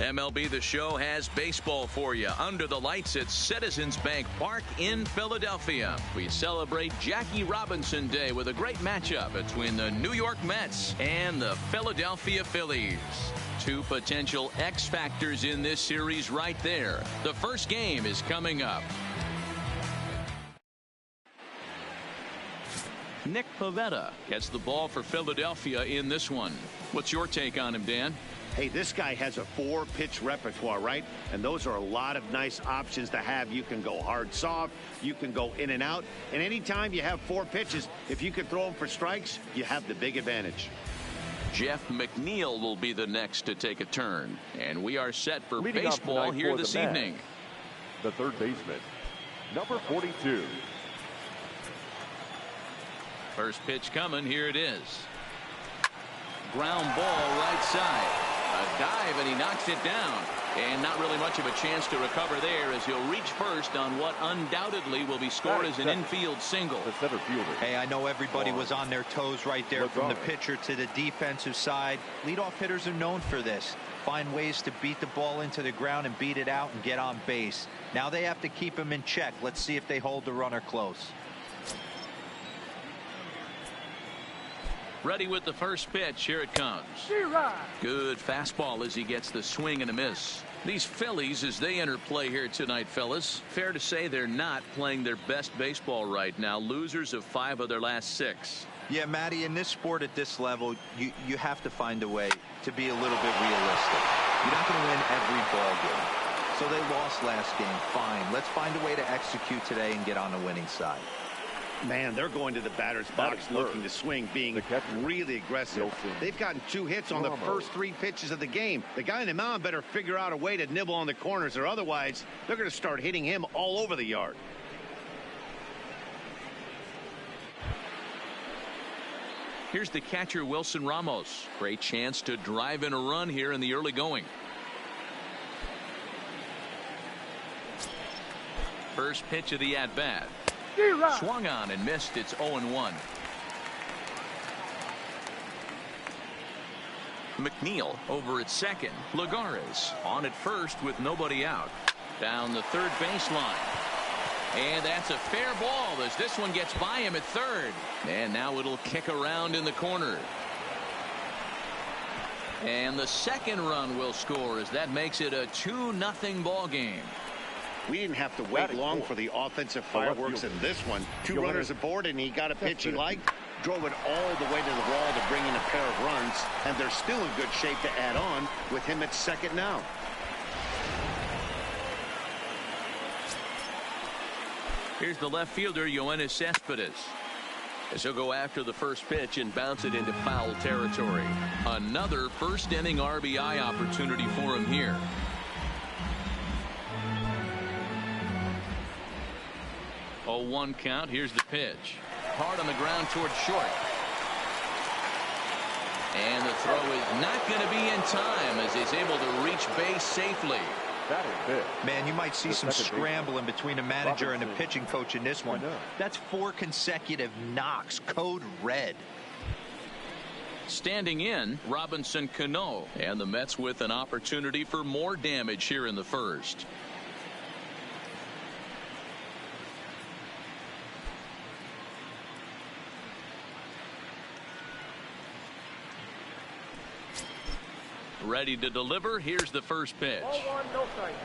MLB The Show has baseball for you under the lights at Citizens Bank Park in Philadelphia. We celebrate Jackie Robinson Day with a great matchup between the New York Mets and the Philadelphia Phillies. Two potential X factors in this series right there. The first game is coming up. Nick Pivetta gets the ball for Philadelphia in this one. What's your take on him, Dan? Hey, this guy has a 4-pitch repertoire, right? And those are a lot of nice options to have. You can go hard, soft. You can go in and out. And anytime you have 4 pitches, if you can throw them for strikes, you have the big advantage. Jeff McNeil will be the next to take a turn. And we are set for Leading baseball here this evening. The third baseman, number 42. First pitch coming. Here it is. Ground ball right side. A dive, and he knocks it down. And not really much of a chance to recover there as he'll reach first on what undoubtedly will be scored as an infield single. The center fielder. Hey, I know everybody was on their toes right there from the pitcher to the defensive side. Leadoff hitters are known for this. Find ways to beat the ball into the ground and beat it out and get on base. Now they have to keep him in check. Let's see if they hold the runner close. Ready with the first pitch. Here it comes. Good fastball as he gets the swing and a miss. These Phillies, as they enter play here tonight, fellas, fair to say they're not playing their best baseball right now. Losers of 5 of their last 6. Yeah, Matty, in this sport at this level, you have to find a way to be a little bit realistic. You're not going to win every ball game. So they lost last game. Fine. Let's find a way to execute today and get on the winning side. Man, they're going to the batter's box looking to swing, being really aggressive. They've gotten 2 hits on the first 3 pitches of the game. The guy in the mound better figure out a way to nibble on the corners, or otherwise they're going to start hitting him all over the yard. Here's the catcher, Wilson Ramos. Great chance to drive in a run here in the early going. First pitch of the at-bat. Swung on and missed. It's 0-1. McNeil over at second. Lagares on at first with nobody out. Down the third baseline. And that's a fair ball as this one gets by him at third. And now it'll kick around in the corner. And the second run will score as that makes it a 2-0 ball game. We didn't have to wait long for the offensive fireworks in this one. 2 runners aboard, and he got a pitch he liked, drove it all the way to the wall to bring in a pair of runs, and they're still in good shape to add on with him at second now. Here's the left fielder, Yoenis Cespedes. As he'll go after the first pitch and bounce it into foul territory. Another first inning RBI opportunity for him here. 0-1 count. Here's the pitch. Hard on the ground towards short. And the throw is not going to be in time as he's able to reach base safely. That is big. Man, you might see some scrambling between a manager and a pitching coach in this one. That's 4 consecutive knocks. Code red. Standing in, Robinson Cano. And the Mets with an opportunity for more damage here in the first. Ready to deliver. Here's the first pitch.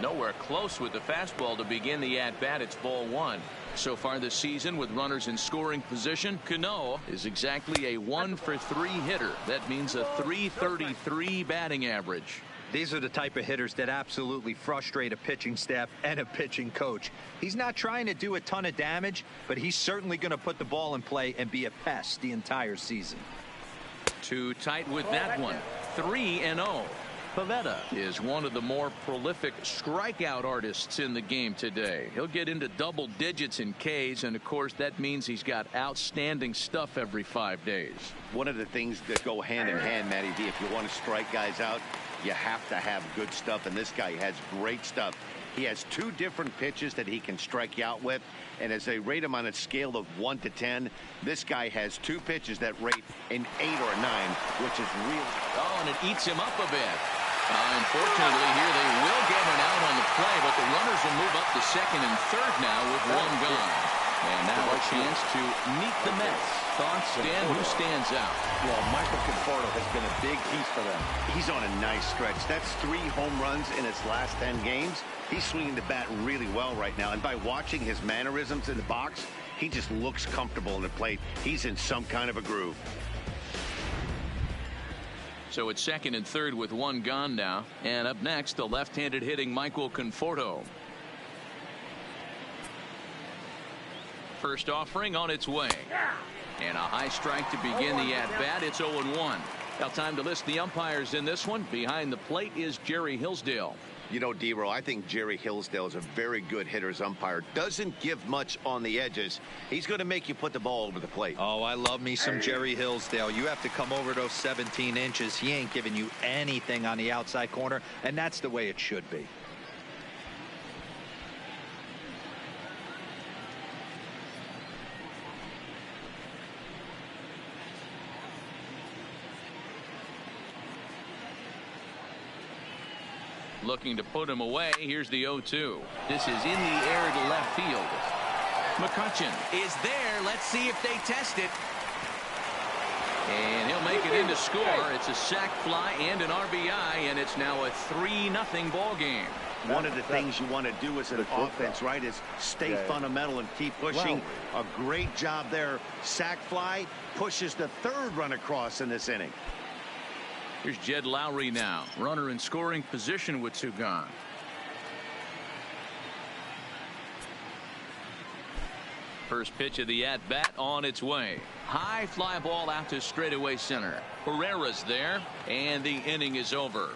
Nowhere close with the fastball to begin the at-bat. It's ball 1. So far this season with runners in scoring position, Cano is exactly a 1-for-3 hitter. That means a .333 batting average. These are the type of hitters that absolutely frustrate a pitching staff and a pitching coach. He's not trying to do a ton of damage, but he's certainly going to put the ball in play and be a pest the entire season. Too tight with that one. 3-0. Pivetta is one of the more prolific strikeout artists in the game today. He'll get into double digits in Ks, and of course that means he's got outstanding stuff every 5 days. One of the things that go hand in hand, Matty D, if you want to strike guys out, you have to have good stuff, and this guy has great stuff. He has 2 different pitches that he can strike you out with, and as they rate him on a scale of 1 to 10, this guy has 2 pitches that rate an 8 or a 9, which is real. Oh, and it eats him up a bit. Unfortunately, here they will get an out on the play, but the runners will move up to second and third now with one gone. And now a chance to meet the Mets. Thoughts, Dan? Who stands out? Well, Michael Conforto has been a big piece for them. He's on a nice stretch. That's 3 home runs in his last 10 games. He's swinging the bat really well right now. And by watching his mannerisms in the box, he just looks comfortable in the plate. He's in some kind of a groove. So it's second and third with one gone now. And up next, the left-handed hitting Michael Conforto. First offering on its way. And a high strike to begin the at-bat. It's 0-1. Now time to list the umpires in this one. Behind the plate is Jerry Hillsdale. You know, D-Row, I think Jerry Hillsdale is a very good hitter's umpire. Doesn't give much on the edges. He's going to make you put the ball over the plate. Oh, I love me some Jerry Hillsdale. You have to come over those 17 inches. He ain't giving you anything on the outside corner, and that's the way it should be. Looking to put him away. Here's the 0-2. This is in the air to left field. McCutchen is there. Let's see if they test it. And he'll make it in to score. It's a sac fly and an RBI, and it's now a 3-0 ball game. One of the things you want to do as an offense, right, is stay fundamental and keep pushing. A great job there. Sac fly pushes the 3rd run across in this inning. Here's Jed Lowry now. Runner in scoring position with 2 gone. First pitch of the at-bat on its way. High fly ball out to straightaway center. Herrera's there, and the inning is over.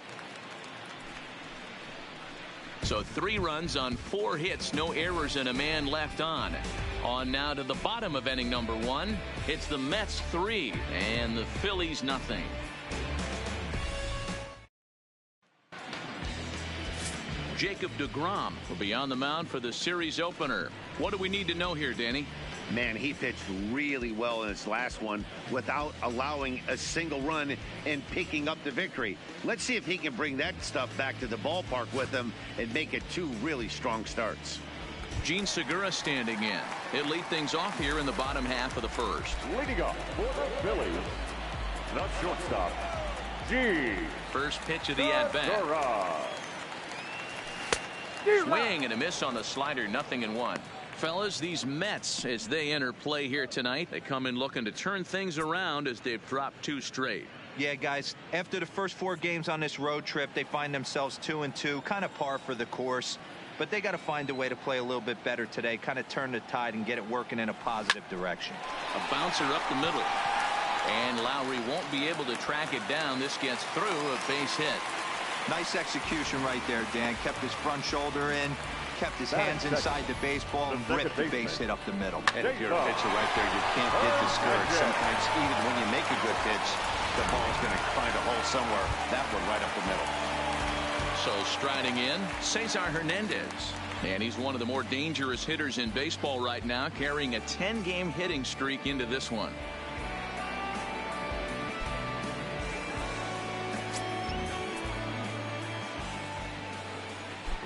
So 3 runs on 4 hits, no errors, and a man left on. On now to the bottom of inning number 1. It's the Mets 3 and the Phillies nothing. Jacob deGrom will be on the mound for the series opener. What do we need to know here, Danny? Man, he pitched really well in his last one without allowing a single run and picking up the victory. Let's see if he can bring that stuff back to the ballpark with him and make it 2 really strong starts. Gene Segura standing in. He'll lead things off here in the bottom half of the first. Leading off for the Phillies, the shortstop, Gene. First pitch of the at-bat. Swing and a miss on the slider, 0-1. Fellas, these Mets, as they enter play here tonight, they come in looking to turn things around as they've dropped 2 straight. Yeah, guys, after the first 4 games on this road trip, they find themselves 2-2, kind of par for the course. But they got to find a way to play a little bit better today, kind of turn the tide and get it working in a positive direction. A bouncer up the middle. And Lowry won't be able to track it down. This gets through, a base hit. Nice execution right there, Dan. Kept his front shoulder in, kept his hands inside the baseball, and ripped the base hit up the middle. And if you're a pitcher right there, you can't get discouraged. Sometimes even when you make a good pitch, the ball's going to find a hole somewhere. That one right up the middle. So striding in, Cesar Hernandez. And he's one of the more dangerous hitters in baseball right now, carrying a 10-game hitting streak into this one.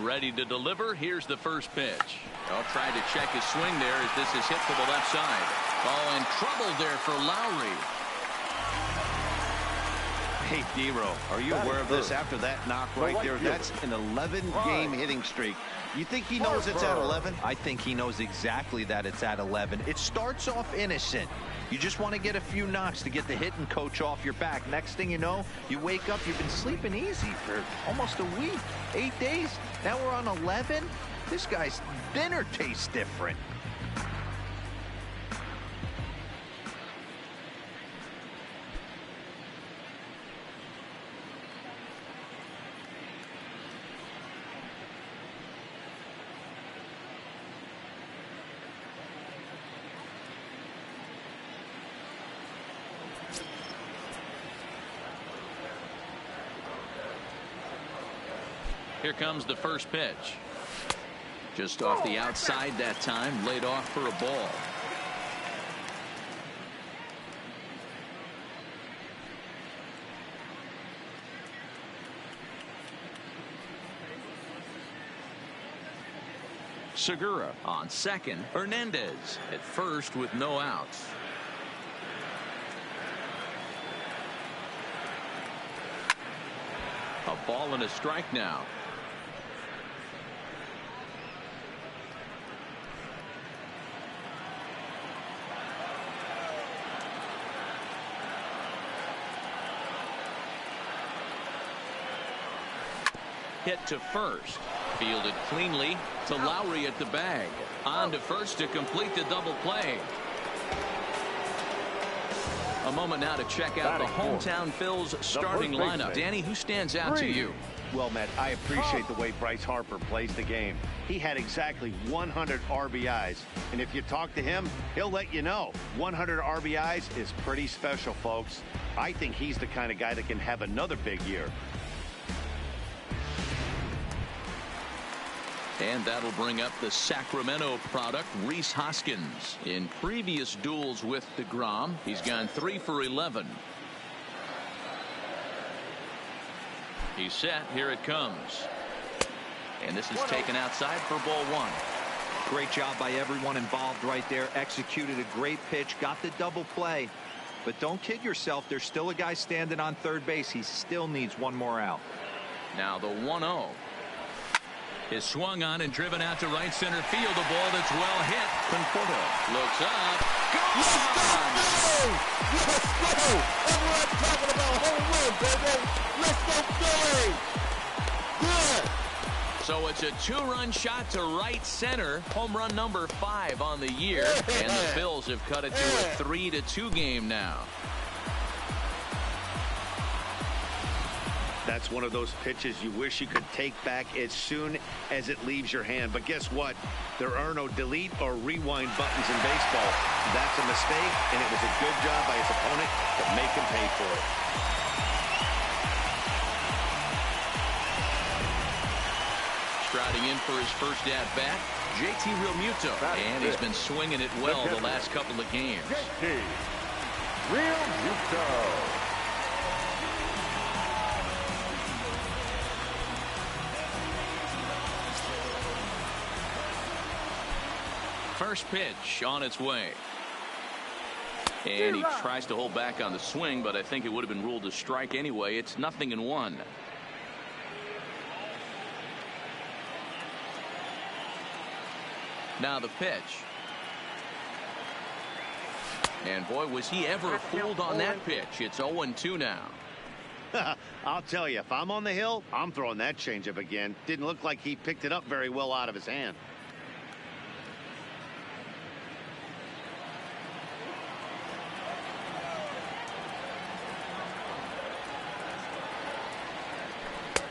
Ready to deliver. Here's the first pitch. Oh, tried to check his swing there as this is hit to the left side. Oh, and trouble there for Lowry. Hey, D-Row, are you aware of this? After that knock right there, that's an 11-game hitting streak. You think he knows it's at 11? I think he knows exactly that it's at 11. It starts off innocent. You just want to get a few knocks to get the hitting coach off your back. Next thing you know, you wake up, you've been sleeping easy for almost a week, 8 days. Now we're on 11. This guy's dinner tastes different. Here comes the first pitch. Just off the outside that time, laid off for a ball. Segura. On second, Hernandez. At first with no outs. A ball and a strike now. Hit to first. Fielded cleanly to Lowry at the bag. On to first to complete the double play. A moment now to check out the hometown Phil's starting lineup. Danny, who stands out to you? Well, Matt, I appreciate the way Bryce Harper plays the game. He had exactly 100 RBIs. And if you talk to him, he'll let you know. 100 RBIs is pretty special, folks. I think he's the kind of guy that can have another big year. And that'll bring up the Sacramento product, Rhys Hoskins. In previous duels with DeGrom, he's gone 3 for 11. He's set. Here it comes. And this is taken outside for ball 1. Great job by everyone involved right there. Executed a great pitch. Got the double play. But don't kid yourself. There's still a guy standing on third base. He still needs one more out. Now the 1-0. Is swung on and driven out to right center field. A ball that's well hit. Conforto looks up. Let's go! Everyone talking about home run, baby. Let's go, Philly! Good. So it's a 2-run shot to right center. Home run number 5 on the year. And the Phils have cut it to a 3-2 game now. That's one of those pitches you wish you could take back as soon as it leaves your hand. But guess what? There are no delete or rewind buttons in baseball. That's a mistake, and it was a good job by his opponent to make him pay for it. Striding in for his first at-bat, JT Realmuto. And he's been swinging it well the last couple of games. JT Realmuto. First pitch on its way. And he tries to hold back on the swing, but I think it would have been ruled a strike anyway. It's 0-1. Now the pitch. And boy, was he ever fooled on that pitch. It's 0-2 now. I'll tell you, if I'm on the hill, I'm throwing that changeup again. Didn't look like he picked it up very well out of his hand.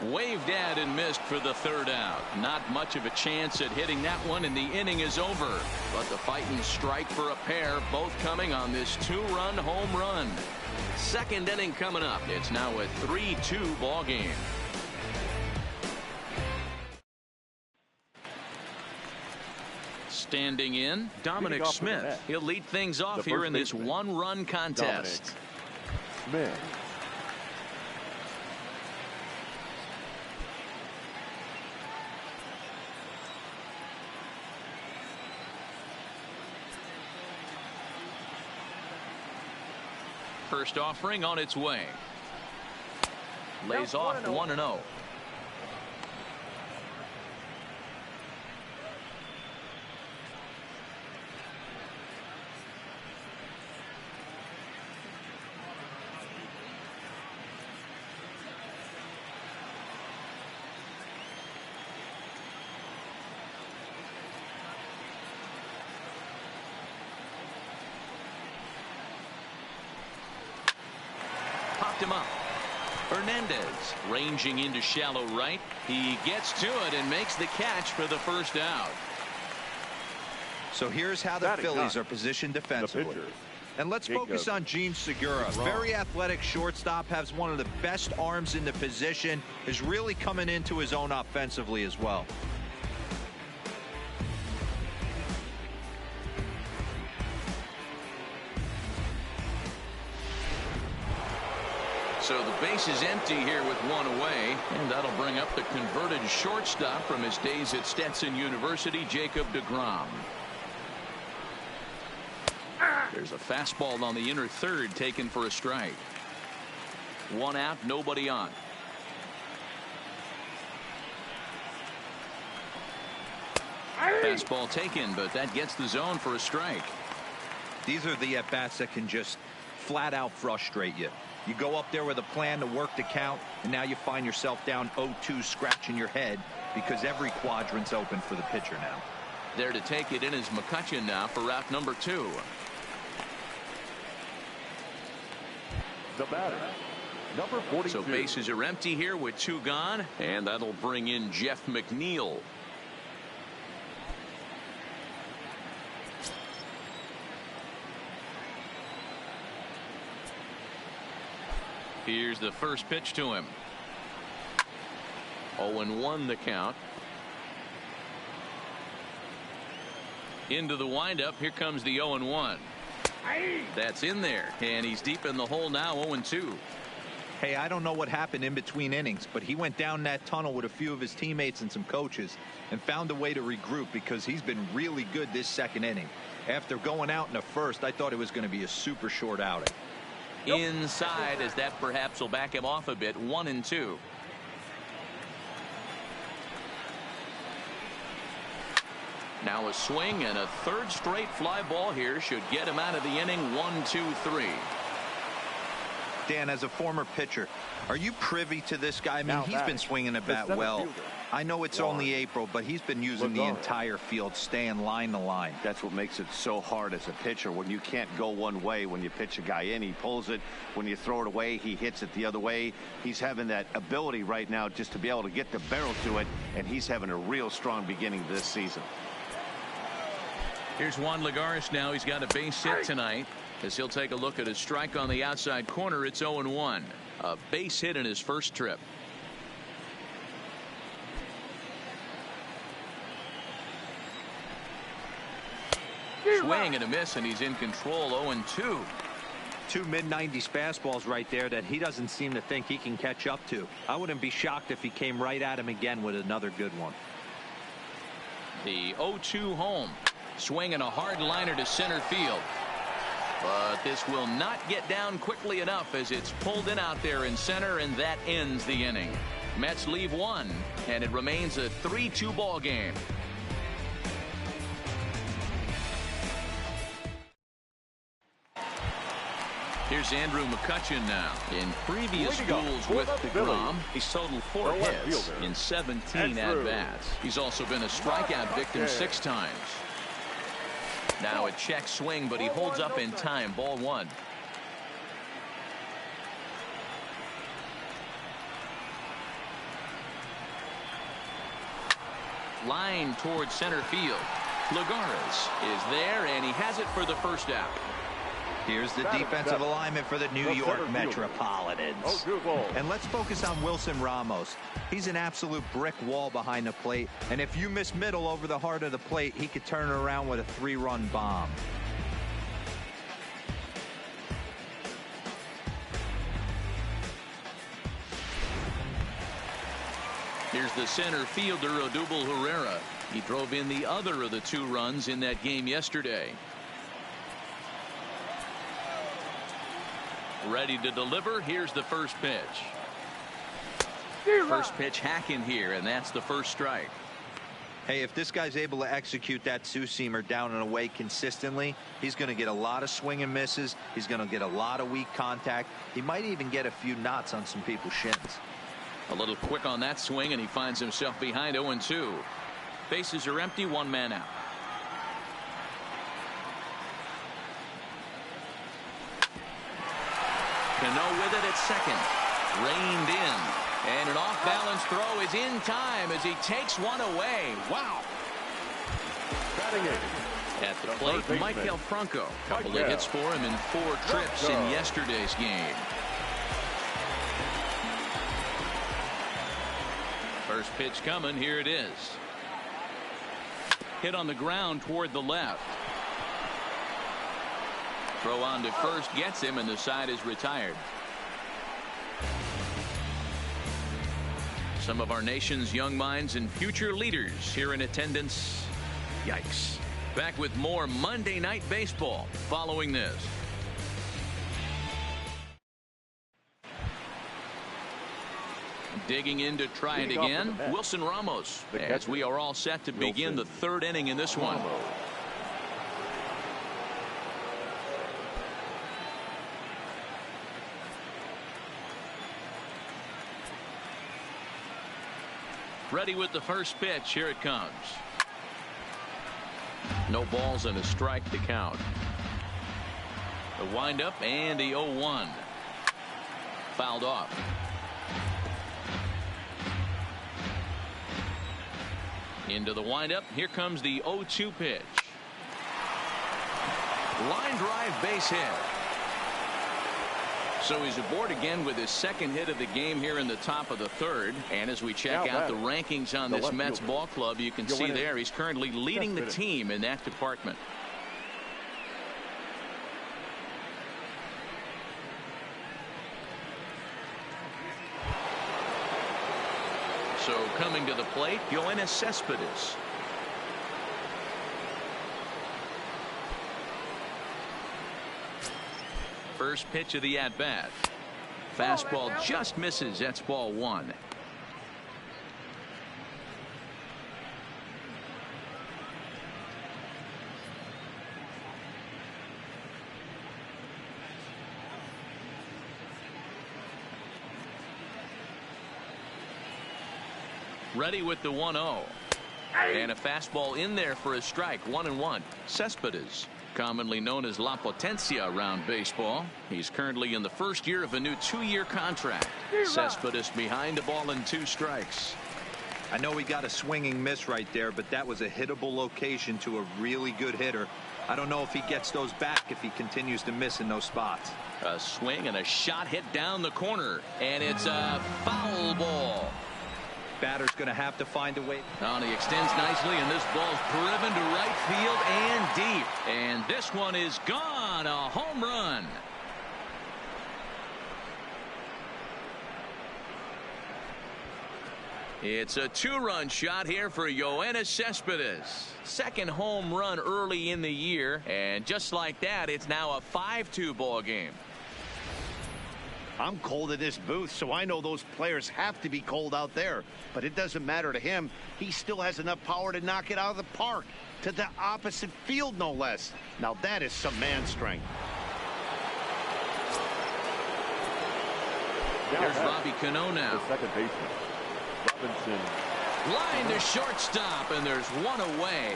Waved at and missed for the third out. Not much of a chance at hitting that one, and the inning is over. But the fighting strike for a pair, both coming on this 2-run home run. Second inning coming up. It's now a 3-2 ball game. Standing in, Dominic Smith. He'll lead things off here in this 1-run contest. Smith. First offering on its way. Lays off 1-0. Him up. Hernandez ranging into shallow right. He gets to it and makes the catch for the first out. So here's how the Phillies are positioned defensively. And let's focus on Jean Segura. Very athletic shortstop, has one of the best arms in the position, is really coming into his own offensively as well. So the base is empty here with one away, and that'll bring up the converted shortstop from his days at Stetson University, Jacob deGrom. There's a fastball on the inner third taken for a strike. One out, nobody on. Fastball taken, but that gets the zone for a strike. These are the at-bats that can just flat out frustrate you. You go up there with a plan to work the count, and now you find yourself down 0-2 scratching your head because every quadrant's open for the pitcher now. There to take it in is McCutchen now for route number 2. The batter, number 42. So bases are empty here with 2 gone, and that'll bring in Jeff McNeil. Here's the first pitch to him. 0-1 the count. Into the windup. Here comes the 0-1. That's in there, and he's deep in the hole now. 0-2. Hey, I don't know what happened in between innings, but he went down that tunnel with a few of his teammates and some coaches and found a way to regroup because he's been really good this second inning. After going out in the first, I thought it was going to be a super short outing. Inside, as that perhaps will back him off a bit. 1-2. Now a swing and a third straight fly ball here should get him out of the inning. 1-2-3. Dan, as a former pitcher, are you privy to this guy? I mean, he's been swinging the bat well. I know it's only April, but he's been using the entire field, staying line to line. That's what makes it so hard as a pitcher when you can't go one way. When you pitch a guy in, he pulls it. When you throw it away, he hits it the other way. He's having that ability right now just to be able to get the barrel to it, and he's having a real strong beginning this season. Here's Juan Lagares now. He's got a base hit tonight as he'll take a look at a strike on the outside corner. It's 0-1. A base hit in his first trip. Swing and a miss, and he's in control. 0-2. 2 mid-90s fastballs right there that he doesn't seem to think he can catch up to. I wouldn't be shocked if he came right at him again with another good one. The 0-2 home. Swing and a hard liner to center field. But this will not get down quickly enough as it's pulled in out there in center, and that ends the inning. Mets leave 1, and it remains a 3-2 ball game. Here's Andrew McCutchen now. In previous duels with deGrom, he's totaled 4 hits in 17 at-bats. He's also been a strikeout victim 6 times. Now a check swing, but he holds up in time. Ball 1. Line towards center field. Lagares is there, and he has it for the first out. Here's the defensive alignment for the New York Metropolitans. And let's focus on Wilson Ramos. He's an absolute brick wall behind the plate. And if you miss middle over the heart of the plate, he could turn it around with a 3-run bomb. Here's the center fielder, Odubel Herrera. He drove in the other of the 2 runs in that game yesterday. Ready to deliver. Here's the first pitch. First pitch hacking here, and that's the first strike. Hey, if this guy's able to execute that 2-seamer down and away consistently, he's going to get a lot of swing and misses. He's going to get a lot of weak contact. He might even get a few knots on some people's shins. A little quick on that swing, and he finds himself behind 0-2. Bases are empty, 1 man out. Cano with it at second. Reined in. And an off-balance throw is in time as he takes one away. Wow. At the plate, Michael Franco. Couple of hits for him in 4 trips in yesterday's game. First pitch coming. Here it is. Hit on the ground toward the left. Throw on to first gets him, and the side is retired. Some of our nation's young minds and future leaders here in attendance. Yikes. Back with more Monday Night Baseball following this. Digging in to try it again, Wilson Ramos, as we are all set to begin the third inning in this one. Ready with the first pitch. Here it comes. No balls and a strike to count. The windup and the 0-1. Fouled off. Into the windup. Here comes the 0-2 pitch. Line drive, base hit. So he's aboard again with his second hit of the game here in the top of the third. And as we check out the rankings on this Mets ball club, you can see there he's currently leading the team in that department. So coming to the plate, Yoenis Cespedes. First pitch of the at-bat. Fastball just misses. That's ball one. Ready with the 1-0. And a fastball in there for a strike. 1-1. Cespedes, commonly known as La Potencia around baseball. He's currently in the first year of a new 2-year contract. Cespedes behind the ball and 2 strikes. I know he got a swinging miss right there, but that was a hittable location to a really good hitter. I don't know if he gets those back if he continues to miss in those spots. A swing and a shot hit down the corner, and it's a foul ball. Batter's going to have to find a way. Oh, he extends nicely, and this ball's driven to right field and deep. And this one is gone. A home run. It's a 2-run shot here for Yoenis Cespedes. Second home run early in the year, and just like that, it's now a 5-2 ball game. I'm cold in this booth, so I know those players have to be cold out there. But it doesn't matter to him. He still has enough power to knock it out of the park. To the opposite field, no less. Now that is some man strength. Here's Robbie Cano now. The second baseman, Robinson. Line to shortstop, and there's one away.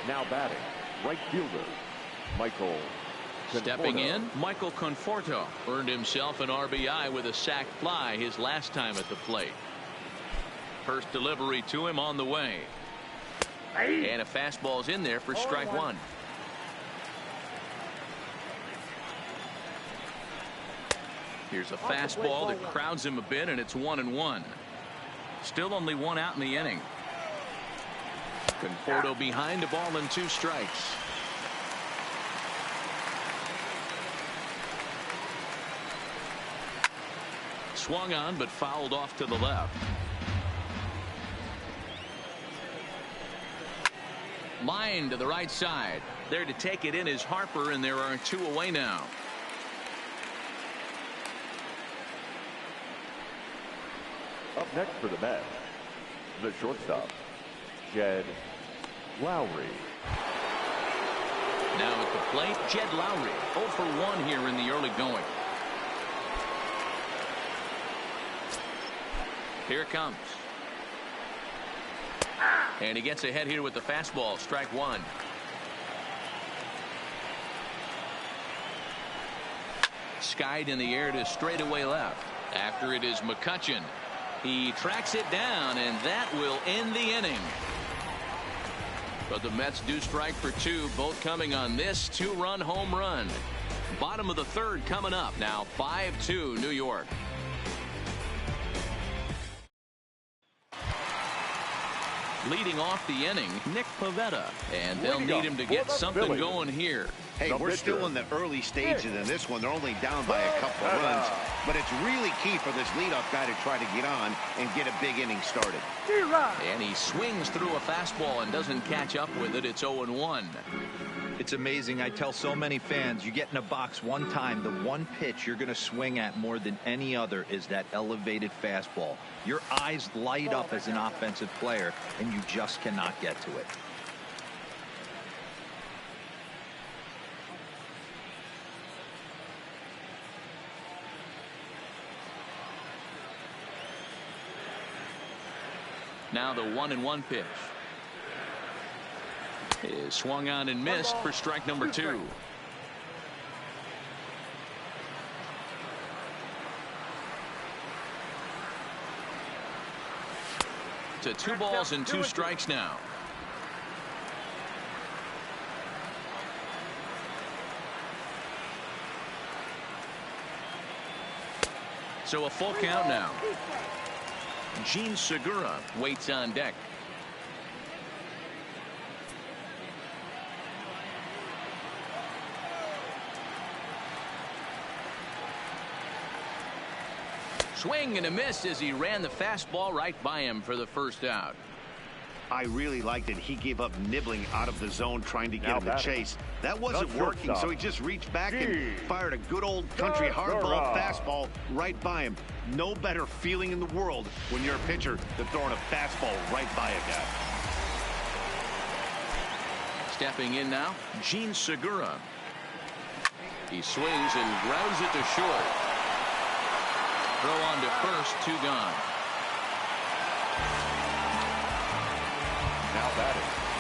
Now batting, right fielder, Michael. Stepping in, Michael Conforto earned himself an RBI with a sac fly his last time at the plate. First delivery to him on the way. And a fastball's in there for strike one. Here's a fastball that crowds him a bit, and it's 1-1. Still only 1 out in the inning. Conforto behind the ball and 2 strikes. Swung on, but fouled off to the left. Line to the right side. There to take it in is Harper, and there are 2 away now. Up next for the Mets, the shortstop, Jed Lowry. Now at the plate, Jed Lowry, 0 for 1 here in the early going. Here it comes. And he gets ahead here with the fastball. Strike one. Skied in the air to straightaway left. After it is McCutchen. He tracks it down, and that will end the inning. But the Mets do strike for 2, both coming on this 2-run home run. Bottom of the third coming up. Now 5-2 New York. Leading off the inning, Nick Pivetta, and they'll need him to get something going here. Hey, we're still in the early stages in this one. They're only down by a couple of runs, but it's really key for this leadoff guy to try to get on and get a big inning started. And he swings through a fastball and doesn't catch up with it. It's 0-1. It's amazing. I tell so many fans, you get in a box one time, the one pitch you're going to swing at more than any other is that elevated fastball. Your eyes light up as an offensive player, and you just cannot get to it. Now the 1-1 pitch is swung on and missed for strike number 2. To 2 balls and 2 strikes now. So a full count now. Gene Segura waits on deck. Swing and a miss as he ran the fastball right by him for the first out. I really liked it. He gave up nibbling out of the zone trying to get him to chase. That wasn't working, so he just reached back and fired a good old country hardball fastball right by him. No better feeling in the world when you're a pitcher than throwing a fastball right by a guy. Stepping in now, Gene Segura. He swings and grounds it to short. Throw on to first, 2 gone.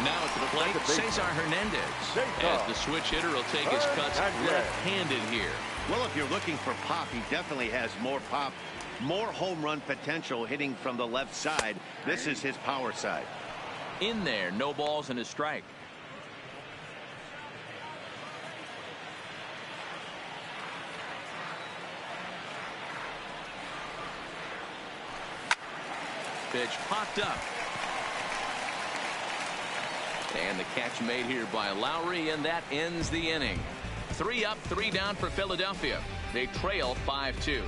Now at the plate, Cesar Hernandez. As the switch hitter will take his cuts left-handed here. Well, if you're looking for pop, he definitely has more pop, more home run potential hitting from the left side. This is his power side. In there, no balls and a strike. Pitch popped up. And the catch made here by Lowry, and that ends the inning. 3 up, 3 down for Philadelphia. They trail 5-2.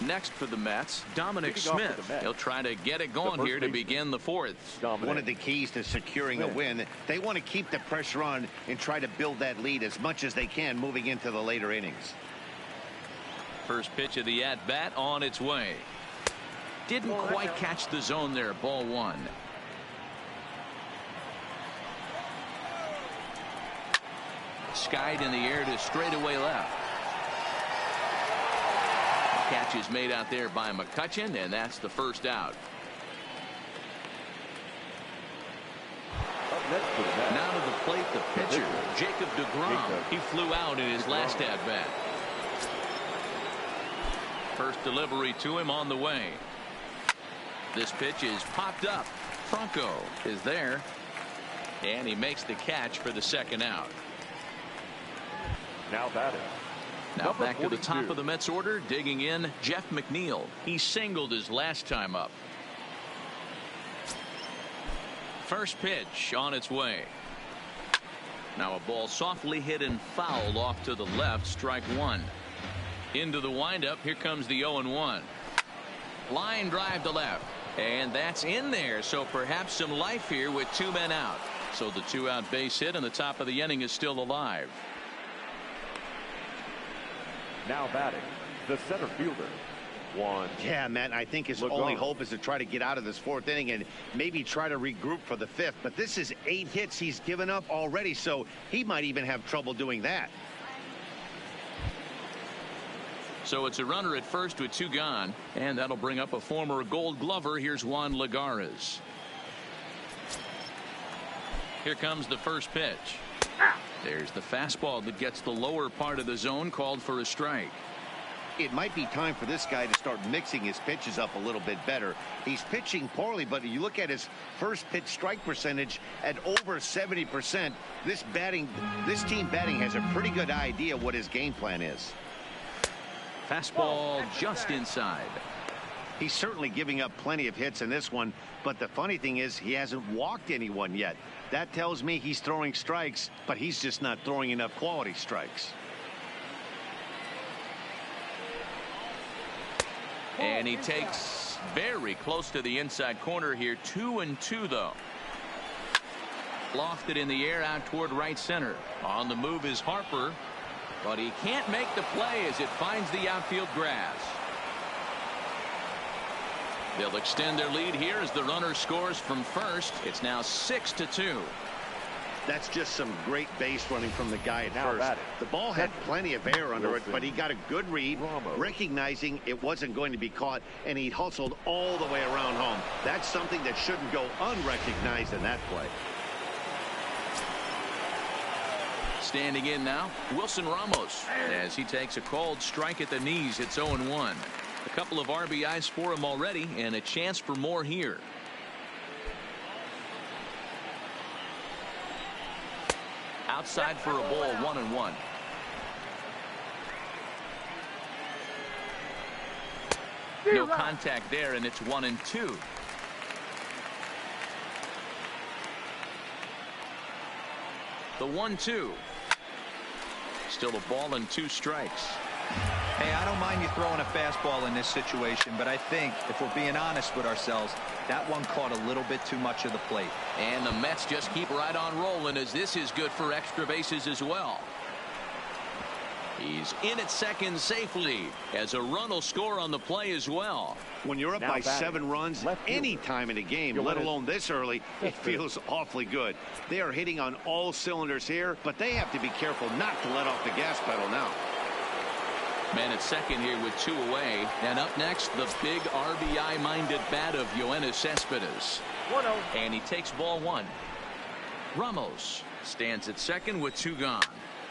Next for the Mets, Dominic Smith. He'll try to get it going here to begin the 4th. One of the keys to securing a win, they want to keep the pressure on and try to build that lead as much as they can moving into the later innings. First pitch of the at-bat on its way. Didn't quite catch the zone there. Ball 1. Skied in the air to straightaway left. The catch is made out there by McCutchen, and that's the first out. Now to the plate, the pitcher, Jacob deGrom. He flew out in his last at-bat. First delivery to him on the way. This pitch is popped up. Franco is there, and he makes the catch for the second out. Now batting. Now back to the top of the Mets order, digging in, Jeff McNeil. He singled his last time up. First pitch on its way. Now a ball softly hit and fouled off to the left, strike 1. Into the windup, here comes the 0-1. Line drive to left, and that's in there, so perhaps some life here with 2 men out. So the 2-out base hit and the top of the inning is still alive. Now batting, the center fielder. 1. Yeah, Matt, I think his only hope is to try to get out of this 4th inning and maybe try to regroup for the 5th. But this is 8 hits he's given up already, so he might even have trouble doing that. So it's a runner at first with 2 gone, and that'll bring up a former Gold Glover. Here's Juan Lagares. Here comes the first pitch. There's the fastball that gets the lower part of the zone, called for a strike. It might be time for this guy to start mixing his pitches up a little bit better. He's pitching poorly, but you look at his first pitch strike percentage at over 70%. This team batting has a pretty good idea what his game plan is. Fastball just inside. He's certainly giving up plenty of hits in this one, but the funny thing is he hasn't walked anyone yet. That tells me he's throwing strikes, but he's just not throwing enough quality strikes. And he takes very close to the inside corner here. 2-2 though. Lofted in the air out toward right center. On the move is Harper, but he can't make the play as it finds the outfield grass. They'll extend their lead here as the runner scores from first. It's now 6-2. That's just some great base running from the guy at first. batting. The ball had plenty of air under it, but he got a good read, Ramos. recognizing it wasn't going to be caught, and he hustled all the way around home. That's something that shouldn't go unrecognized in that play. Standing in now, Wilson Ramos, as he takes a called strike at the knees. It's 0-1. A couple of RBIs for him already, and a chance for more here. Outside for a ball, 1-1. No contact there, and it's 1-2. The 1-2. Still a ball and 2 strikes. Hey, I don't mind you throwing a fastball in this situation, but I think if we're being honest with ourselves, that one caught a little bit too much of the plate. And the Mets just keep right on rolling, as this is good for extra bases as well. He's in at second safely, as a run will score on the play as well. When you're up Now by batting, 7 runs any time in a game, let alone this early, it feels awfully good. They are hitting on all cylinders here, but they have to be careful not to let off the gas pedal now. Man at second here with 2 away. And up next, the big RBI-minded bat of Yoenis Cespedes. 1-0. And he takes ball 1. Ramos stands at second with 2 gone.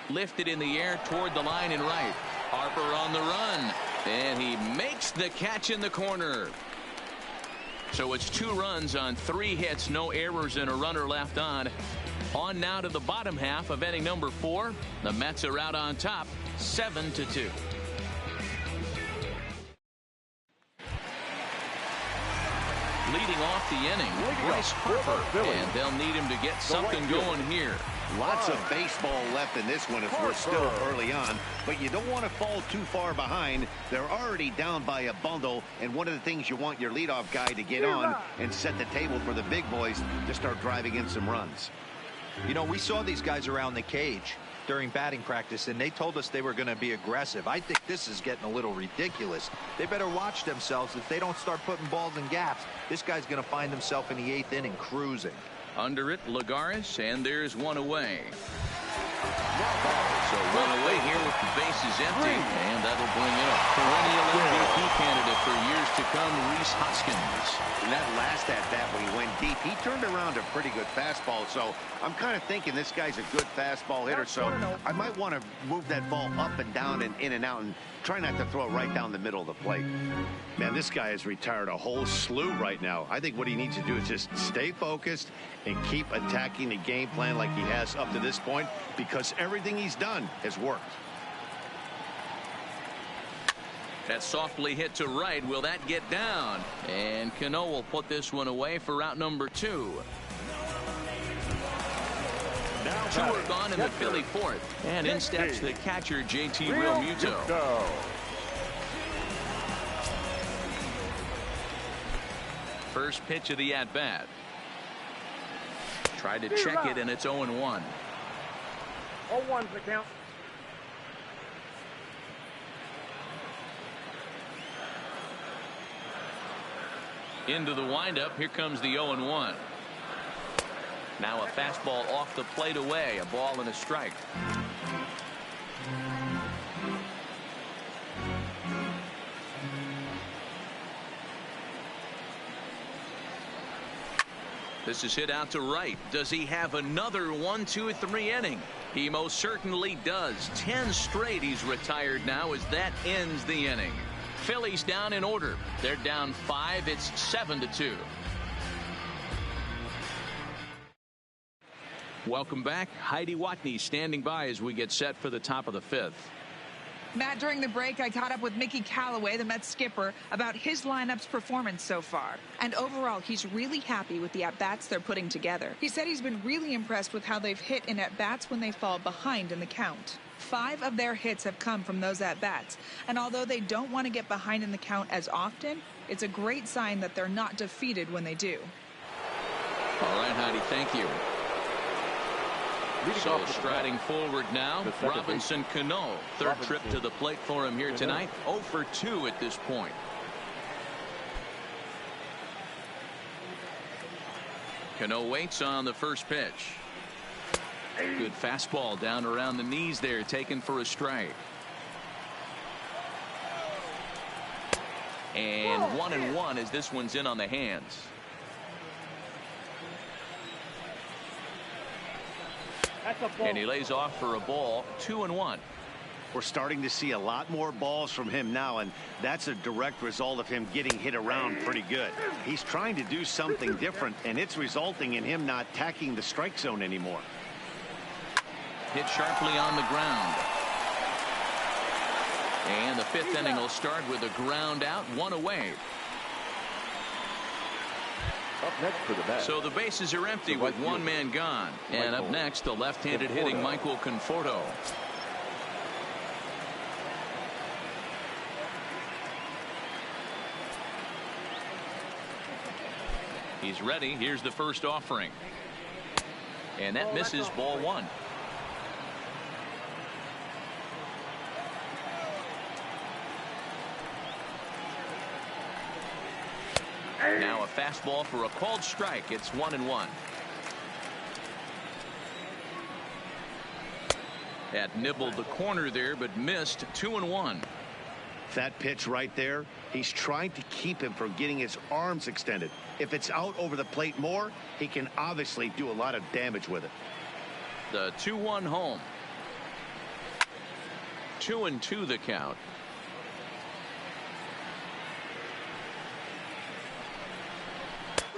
Lifted in the air toward the line and right. Harper on the run. And he makes the catch in the corner. So it's 2 runs on 3 hits, no errors, and a runner left on. On now to the bottom half of inning number 4. The Mets are out on top, 7-2. Leading off the inning, Bryce Harper, and they'll need him to get something going here. Lots of baseball left in this one if we're still early on, but you don't want to fall too far behind. They're already down by a bundle, and one of the things you want your leadoff guy to get on and set the table for the big boys to start driving in some runs. You know, we saw these guys around the cage during batting practice, and they told us they were going to be aggressive. I think this is getting a little ridiculous. They better watch themselves. If they don't start putting balls in gaps, this guy's going to find himself in the 8th inning cruising. Under it, Lagares, and there's 1 away. So 1 away here with the bases empty, and that'll bring in a perennial MVP candidate for years to come, Rhys Hoskins. And that last at-bat when he went deep, he turned around a pretty good fastball. So I'm kind of thinking this guy's a good fastball hitter. So I might want to move that ball up and down and in and out and try not to throw it right down the middle of the plate. Man, this guy has retired a whole slew right now. I think what he needs to do is just stay focused and keep attacking the game plan like he has up to this point, because everything he's done has worked. That softly hit to right. Will that get down? And Cano will put this one away for out number 2. 2 are gone in the Philly 4th. And in steps the catcher, JT Realmuto. First pitch of the at-bat. Tried to check it, and it's 0-1. 0-1's the count. Into the windup. Here comes the 0-1. Now a fastball off the plate away. A ball and a strike. This is hit out to right. Does he have another 1-2-3 inning? He most certainly does. 10 straight he's retired now as that ends the inning. Phillies down in order. They're down 5. It's 7-2. Welcome back. Heidi Watney standing by as we get set for the top of the 5th. Matt, during the break, I caught up with Mickey Callaway, the Mets skipper, about his lineup's performance so far. And overall, he's really happy with the at-bats they're putting together. He said he's been really impressed with how they've hit in at-bats when they fall behind in the count. 5 of their hits have come from those at-bats. And although they don't want to get behind in the count as often, it's a great sign that they're not defeated when they do. All right, Heidi, thank you. So striding forward now, Robinson Cano. Third trip to the plate for him here tonight. 0 for 2 at this point. Cano waits on the first pitch. Good fastball down around the knees there, taken for a strike. And 1-1 as this one's in on the hands. And he lays off for a ball. 2-1. We're starting to see a lot more balls from him now, and that's a direct result of him getting hit around pretty good. He's trying to do something different, and it's resulting in him not tacking the strike zone anymore. Hit sharply on the ground. And the 5th inning will start with a ground out, 1 away. Up next for the Mets. So the bases are empty with 1 man gone. And up next, the left-handed hitting Michael Conforto. He's ready. Here's the first offering. And that misses, ball 1. Now a fastball for a called strike. It's 1-1. That nibbled the corner there, but missed. 2-1. That pitch right there, he's trying to keep him from getting his arms extended. If it's out over the plate more, he can obviously do a lot of damage with it. The 2-1 home. 2-2 the count.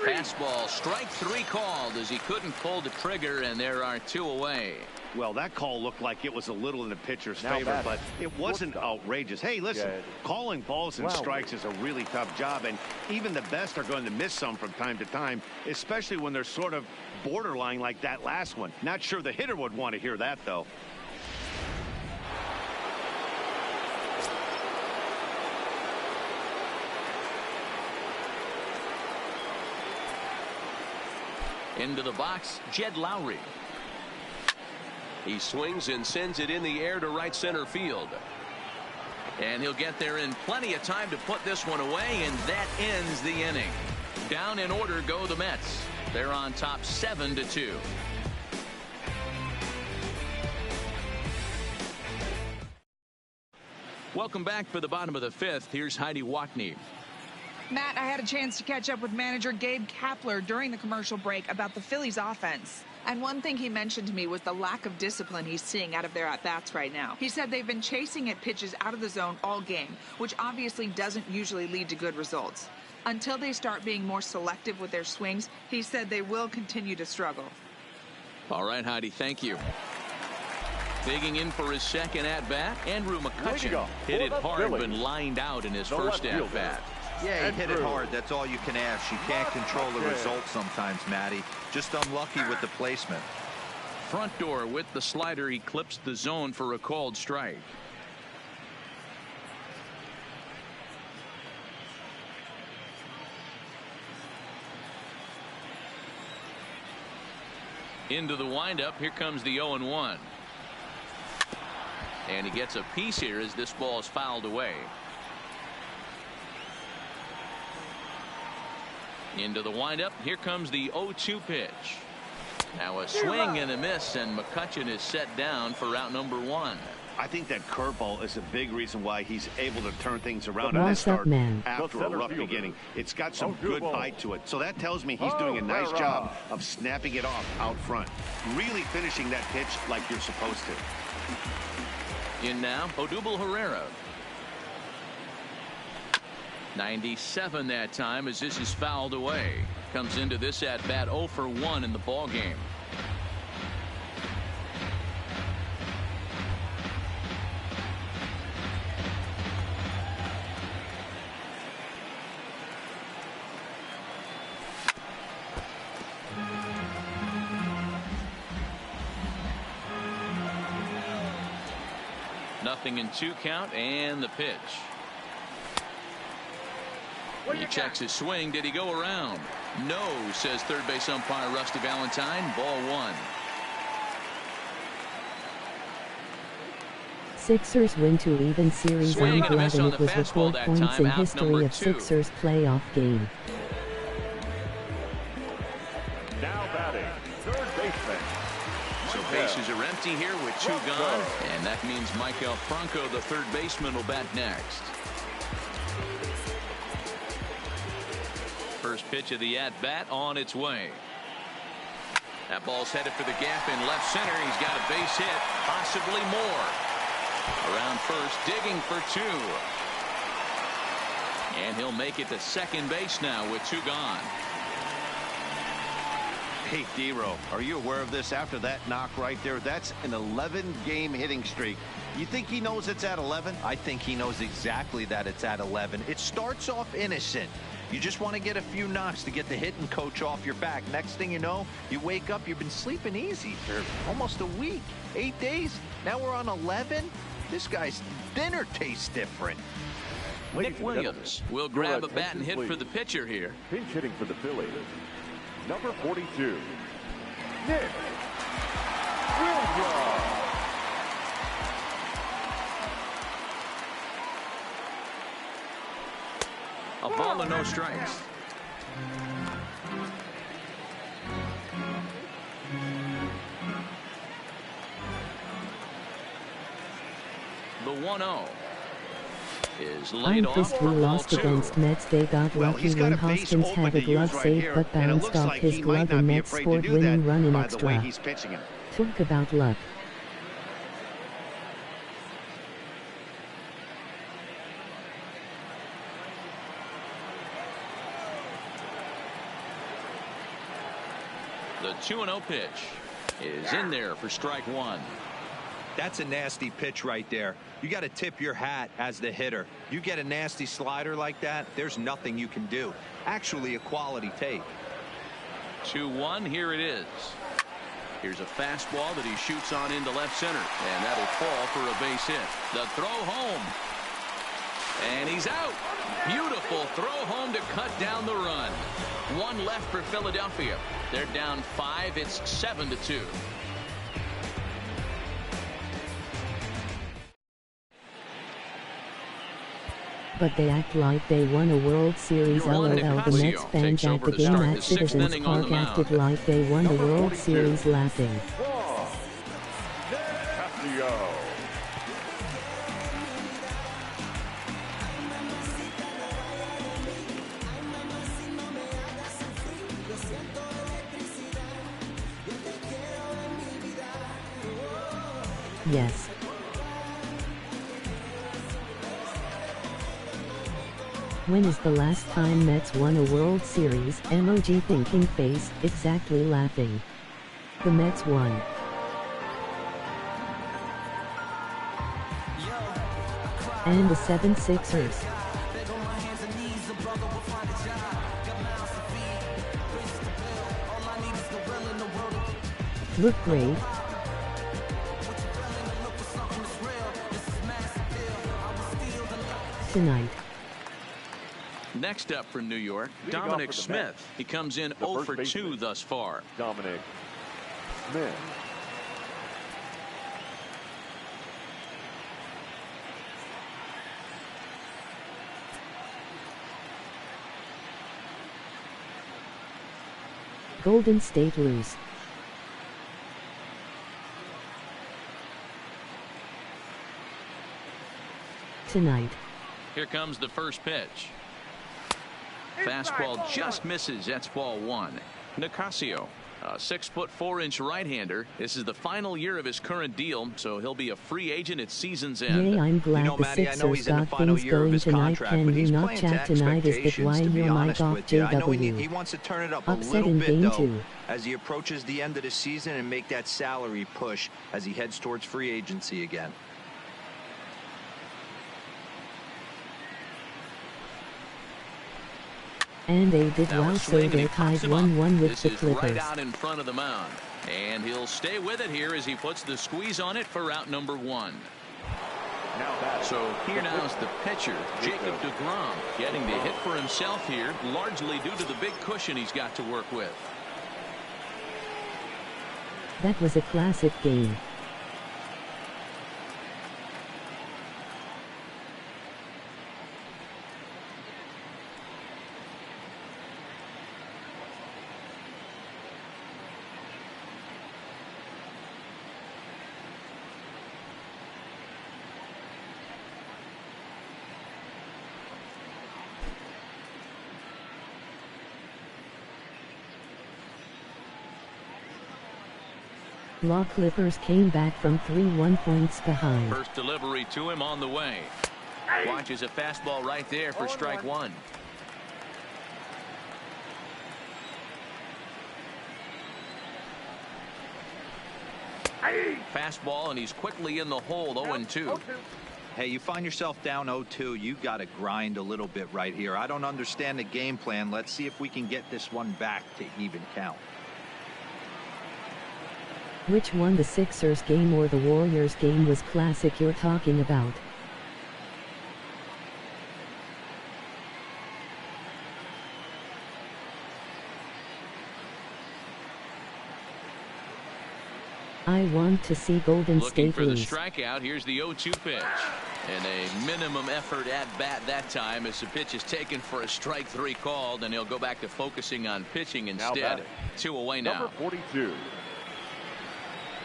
Fastball, strike 3 called as he couldn't pull the trigger, and there are 2 away. Well, that call looked like it was a little in the pitcher's favor, but it wasn't outrageous. Hey, listen, calling balls and strikes is a really tough job, and even the best are going to miss some from time to time, especially when they're sort of borderline like that last one. Not sure the hitter would want to hear that, though. Into the box, Jed Lowry. He swings and sends it in the air to right center field. And he'll get there in plenty of time to put this one away, and that ends the inning. Down in order go the Mets. They're on top 7-2. Welcome back for the bottom of the 5th. Here's Heidi Watney. Matt, I had a chance to catch up with manager Gabe Kapler during the commercial break about the Phillies offense. And one thing he mentioned to me was the lack of discipline he's seeing out of their at-bats right now. He said they've been chasing at pitches out of the zone all game, which obviously doesn't usually lead to good results. Until they start being more selective with their swings, he said they will continue to struggle. All right, Heidi, thank you. Digging in for his second at-bat, Andrew McCutchen hit it hard but lined out in his first at-bat. Yeah, he hit it hard. That's all you can ask. You can't control the result sometimes, Matty. Just unlucky with the placement. Front door with the slider eclipsed the zone for a called strike. Into the windup. Here comes the 0-1. And he gets a piece here as this ball is fouled away. Into the windup. Here comes the 0-2 pitch. Now a swing and a miss, and McCutchen is set down for out number 1. I think that curveball is a big reason why he's able to turn things around in this start after a rough beginning. It's got some good bite to it. So that tells me he's doing a nice job of snapping it off out front. Really finishing that pitch like you're supposed to. In now, Odubel Herrera. 97 that time as this is fouled away. Comes into this at bat 0 for 1 in the ball game. 0-2 count and the pitch. He checks his swing. Did he go around? No, says third base umpire Rusty Valentine. Ball 1. Sixers win to even series Swing and a miss on It the was fastball record that points time. in Out history number of 2. Sixers playoff game. Now batting, third baseman. So bases are empty here with 2 gone. And that means Michael Franco, the third baseman, will bat next. First pitch of the at-bat on its way. That ball's headed for the gap in left center. He's got a base hit, possibly more. Around first, digging for 2. And he'll make it to second base now with 2 gone. Hey, D-Row, are you aware of this? After that knock right there, that's an 11-game hitting streak. You think he knows it's at 11? I think he knows exactly that it's at 11. It starts off innocent. You just want to get a few knocks to get the hitting coach off your back. Next thing you know, you wake up, you've been sleeping easy for almost a week, 8 days. Now we're on 11. This guy's dinner tastes different. Nick Williams will grab a bat and hit for the pitcher here. Pinch hitting for the Phillies. Number 42, Nick Williams. A ball and no strikes. The 1-0 is laid I'm off pissed for we ball lost 2. against Mets. They got Well, lucky he's got when a base Hoskins open had a to glove use right save here, but and it bounced looks off like his he glove might not and be Mets afraid to scored do winning that run in by the way extra. he's pitching him. Talk about luck. The 2-0 pitch is in there for strike 1. That's a nasty pitch right there. You got to tip your hat as the hitter. You get a nasty slider like that, there's nothing you can do. Actually, a quality take. 2-1, here it is. Here's a fastball that he shoots on into left center, and that'll fall for a base hit. The throw home, and he's out. Beautiful throw home to cut down the run. 1 left for Philadelphia. They're down 5. It's 7-2. But they act like they won a World Series. LOL. The Mets fans at the game at Citizens Park acted like they won the World Series, laughing. Castillo. Yes. When is the last time Mets won a World Series? Emoji thinking face, exactly laughing. The Mets won. And the 76ers. Look great. Tonight. Next up for New York, Dominic Smith. He comes in 0 for 2 thus far. Dominic Smith. Golden State lose. Tonight. Here comes the first pitch. Fastball just misses. That's ball 1. Nicasio, a 6'4" right-hander. This is the final year of his current deal, so he'll be a free agent at season's end. Yay, I'm glad the Matty, Sixers got things going tonight. Can you not chat tonight? Is that why you're my golf JW? He wants to turn it up a Upset little in bit, game though, 2. as he approaches the end of the season and make that salary push as he heads towards free agency again. And they did well, so they're tied 1-1 with the This is Clippers. right out in front of the mound. And he'll stay with it here as he puts the squeeze on it for out number 1. So here now is the pitcher, Jacob deGrom, getting the hit for himself here, largely due to the big cushion he's got to work with. That was a classic game. Law Clippers came back from 3-1 points behind. First delivery to him on the way. Watches a fastball right there for strike one. Fastball, and he's quickly in the hole, 0-2. Hey, you find yourself down 0-2, you got to grind a little bit right here. I don't understand the game plan. Let's see if we can get this one back to even count. Which one, the Sixers game or the Warriors game, was classic you're talking about? I want to see Golden Looking State for the lose. strikeout. Here's the 0-2 pitch. And a minimum effort at bat that time as the pitch is taken for a strike three called, and he'll go back to focusing on pitching instead. 2 away now. Number 42.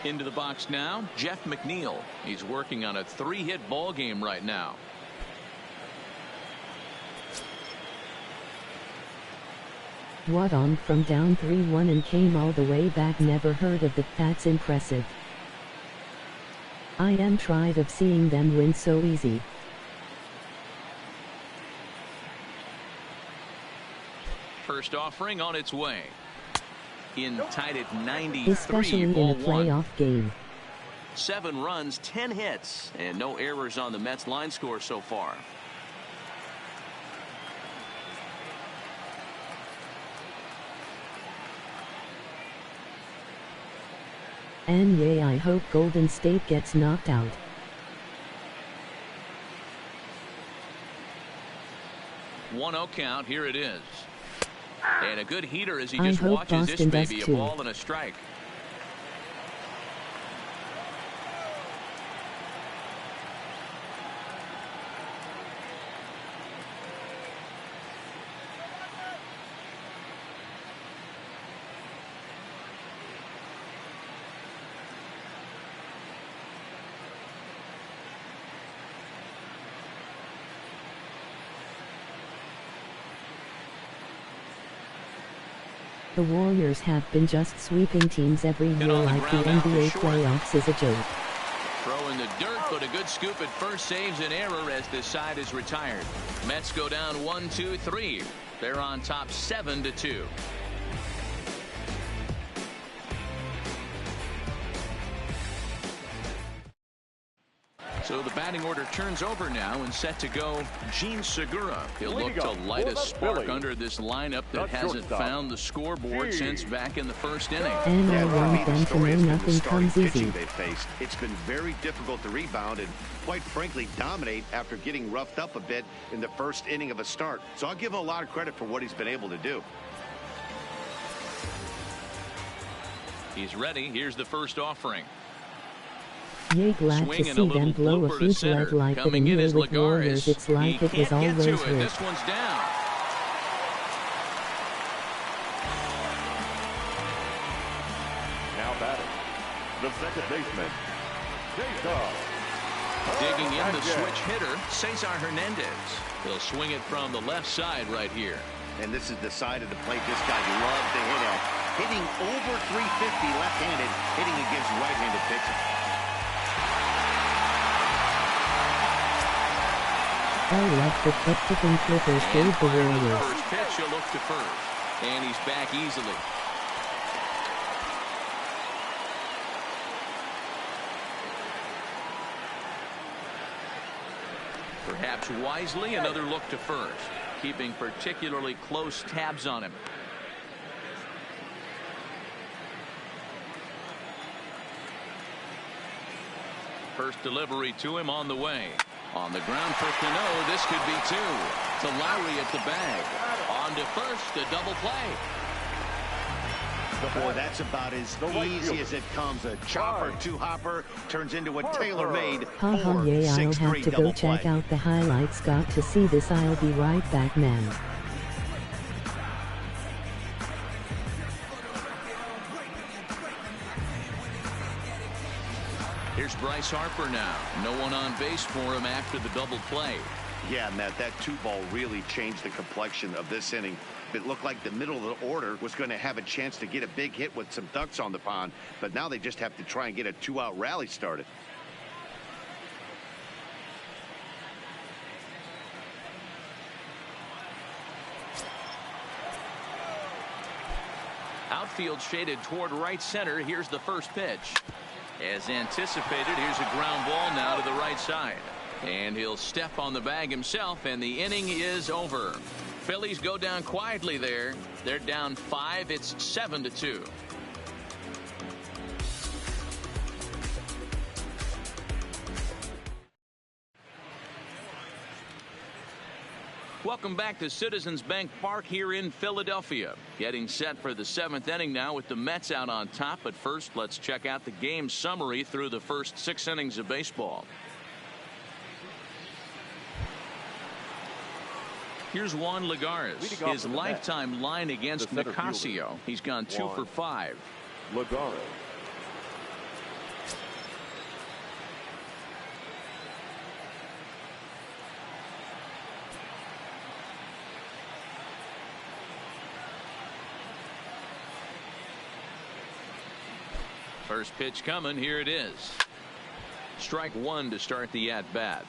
Into the box now, Jeff McNeil. He's working on a 3-hit ball game right now. What on from down 3-1 and came all the way back? Never heard of that. That's impressive. I am tired of seeing them win so easy. First offering on its way. In tied at 93. Especially in a playoff game. 7 runs, 10 hits, and no errors on the Mets line score so far. And yeah, I hope Golden State gets knocked out. One 0 count. Here it is. And a good heater as he just hope watches Boston this does baby, a too. ball and a strike. The Warriors have been just sweeping teams every year on the like the ground out for NBA short. playoffs is a joke. Throw in the dirt, but a good scoop at first saves an error as this side is retired. Mets go down 1-2-3. They're on top 7-2. So the batting order turns over now and set to go Gene Segura. He'll look to light a spark under this lineup that hasn't found the scoreboard since back in the first inning. And I want them to know nothing comes easy. It's been very difficult to rebound and, quite frankly, dominate after getting roughed up a bit in the first inning of a start. So I'll give him a lot of credit for what he's been able to do. He's ready. Here's the first offering. Yay, glad to see them blow a huge lead like the NBA with Warriors. It's like it was always rigged. This one's down. Now batting, the second baseman, Jacob. Digging in the switch hitter, Cesar Hernandez. He'll swing it from the left side right here. And this is the side of the plate this guy loves to hit at. Hitting over 350 left-handed, hitting against right-handed pitching. I love the Pepticum Clippers gave the Warriors. First pitch, he'll look to first. And he's back easily. Perhaps wisely, another look to first. Keeping particularly close tabs on him. First delivery to him on the way. On the ground for Cano. This could be two. To Lowry at the bag. On to first. A double play. Boy, that's about as easy as it comes. A chopper, two-hopper turns into a tailor-made Haha, yeah, I'll have to go check out the highlights. Got to see this. I'll be right back, man. Here's Bryce Harper now. No one on base for him after the double play. Yeah, Matt, that two ball really changed the complexion of this inning. It looked like the middle of the order was going to have a chance to get a big hit with some ducks on the pond, but now they just have to try and get a two-out rally started. Outfield shaded toward right center. Here's the first pitch. As anticipated, here's a ground ball now to the right side. And he'll step on the bag himself, and the inning is over. Phillies go down quietly there. They're down 5. It's 7-2. Welcome back to Citizens Bank Park here in Philadelphia. Getting set for the 7th inning now with the Mets out on top. But first, let's check out the game summary through the first 6 innings of baseball. Here's Juan Lagares. His lifetime line against Nicasio. He's gone 2 for 5. Lagares. First pitch coming. Here it is. Strike one to start the at bat.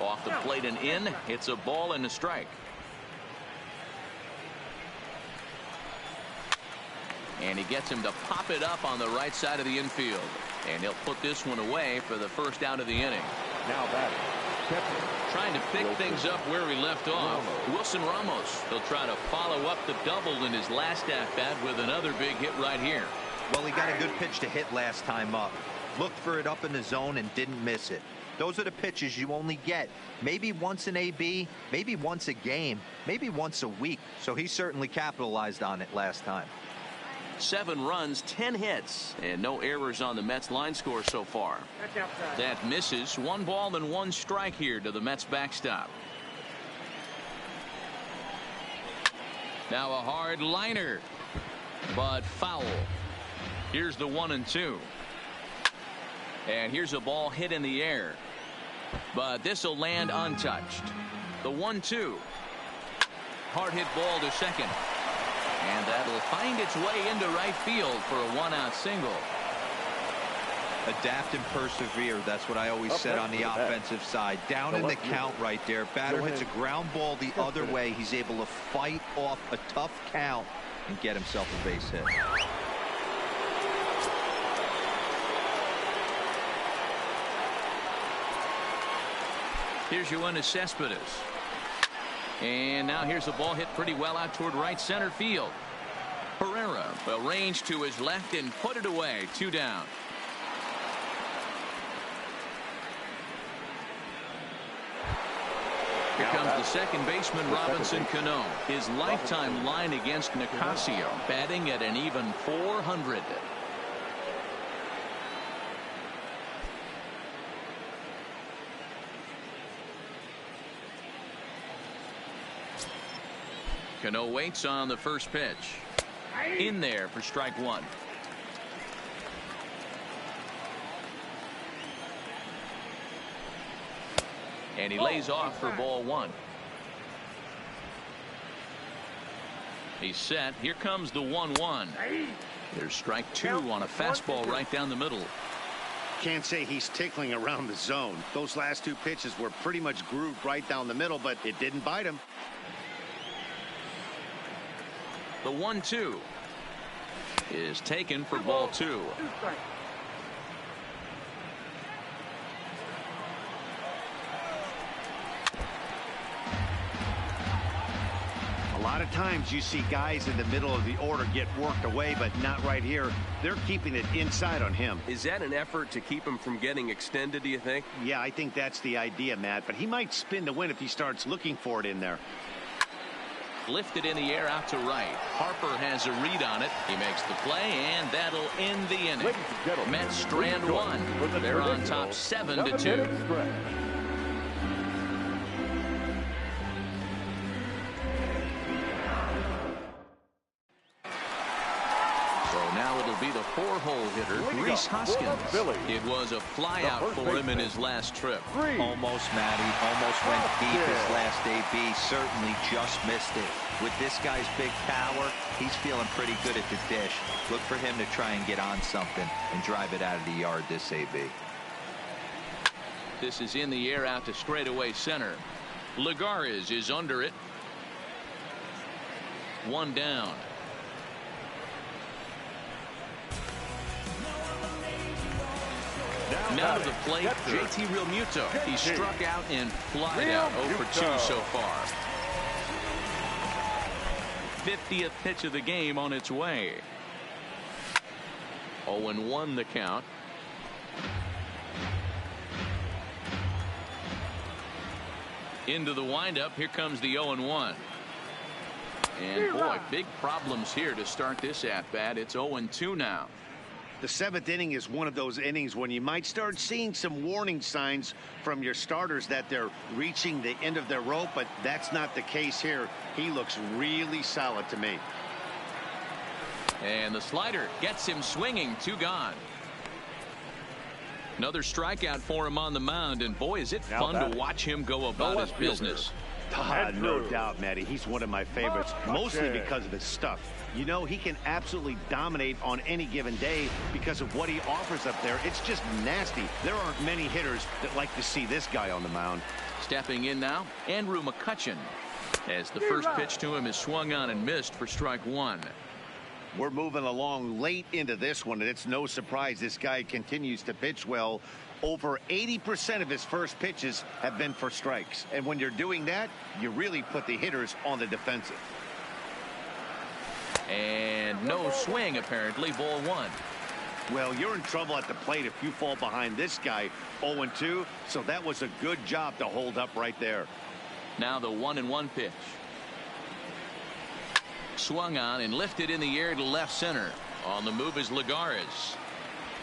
Off the plate and in. It's a ball and a strike. And he gets him to pop it up on the right side of the infield. And he'll put this one away for the first out of the inning. Now batting. Trying to pick things up where he left off. Wilson Ramos. He'll try to follow up the double in his last at bat with another big hit right here. Well, he got a good pitch to hit last time up. Looked for it up in the zone and didn't miss it. Those are the pitches you only get maybe once in AB, maybe once a game, maybe once a week. So he certainly capitalized on it last time. 7 runs, 10 hits, and no errors on the Mets line score so far. That misses. 1 ball and 1 strike here to the Mets backstop. Now a hard liner, but foul. Here's the 1-2. And here's a ball hit in the air, but this will land untouched. The 1-2. Hard hit ball to second, and that'll find its way into right field for a 1-out single. Adapt and persevere. That's what I always said on the offensive side. Down in the count right there. Batter hits a ground ball the other way. He's able to fight off a tough count and get himself a base hit. Here's Yoenis Cespedes. And now here's a ball hit pretty well out toward right center field. Herrera will range to his left and put it away. 2 down. Here comes the second baseman, Robinson Cano. His lifetime line against Nicasio, batting at an even .400. Cano waits on the first pitch. In there for strike one. And he lays off for ball one. He's set. Here comes the 1-1. There's strike two on a fastball right down the middle. Can't say he's tickling around the zone. Those last two pitches were pretty much grooved right down the middle, but it didn't bite him. The 1-2 is taken for ball two. A lot of times you see guys in the middle of the order get worked away, but not right here. They're keeping it inside on him. Is that an effort to keep him from getting extended, do you think? Yeah, I think that's the idea, Matt, but he might spin to win if he starts looking for it in there. Lifted in the air out to right. Harper has a read on it. He makes the play, and that'll end the inning. Mets strand one. They're on top 7-2. Now it'll be the four-hole hitter, Rhys Hoskins. It was a flyout for him in his last trip. Almost, Matty. Almost went deep his last AB. Certainly just missed it. With this guy's big power, he's feeling pretty good at the dish. Look for him to try and get on something and drive it out of the yard this AB. This is in the air out to straightaway center. Lagares is under it. One down. Now to the plate, JT Realmuto. He struck out and flied out 0 for 2 so far. 50th pitch of the game on its way. 0-1 the count. Into the windup. Here comes the 0-1. And boy, big problems here to start this at bat. It's 0-2 now. The seventh inning is one of those innings when you might start seeing some warning signs from your starters that they're reaching the end of their rope, but that's not the case here. He looks really solid to me. And the slider gets him swinging. 2 gone. Another strikeout for him on the mound, and boy, is it fun to watch him go about his business. No doubt, Matty. He's one of my favorites, mostly because of his stuff. You know, he can absolutely dominate on any given day because of what he offers up there. It's just nasty. There aren't many hitters that like to see this guy on the mound. Stepping in now, Andrew McCutchen, as the first pitch to him is swung on and missed for strike one. We're moving along late into this one, and it's no surprise this guy continues to pitch well. Over 80% of his first pitches have been for strikes. And when you're doing that, you really put the hitters on the defensive. And no swing, apparently. Ball one. Well, you're in trouble at the plate if you fall behind this guy 0-2. So that was a good job to hold up right there. Now the 1-1 pitch. Swung on and lifted in the air to left center. On the move is Lagares.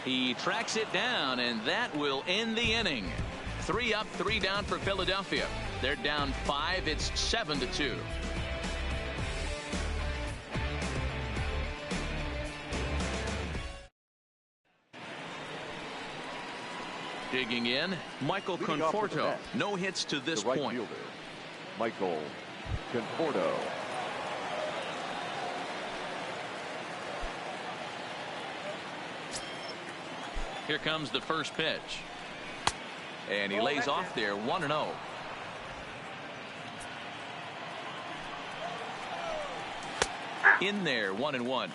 He tracks it down, and that will end the inning. 3 up, 3 down for Philadelphia. They're down 5. It's 7-2. Digging in, Michael Conforto. No hits to this point. Fielder, Michael Conforto. Here comes the first pitch. And he lays off there 1-0. In there 1-1.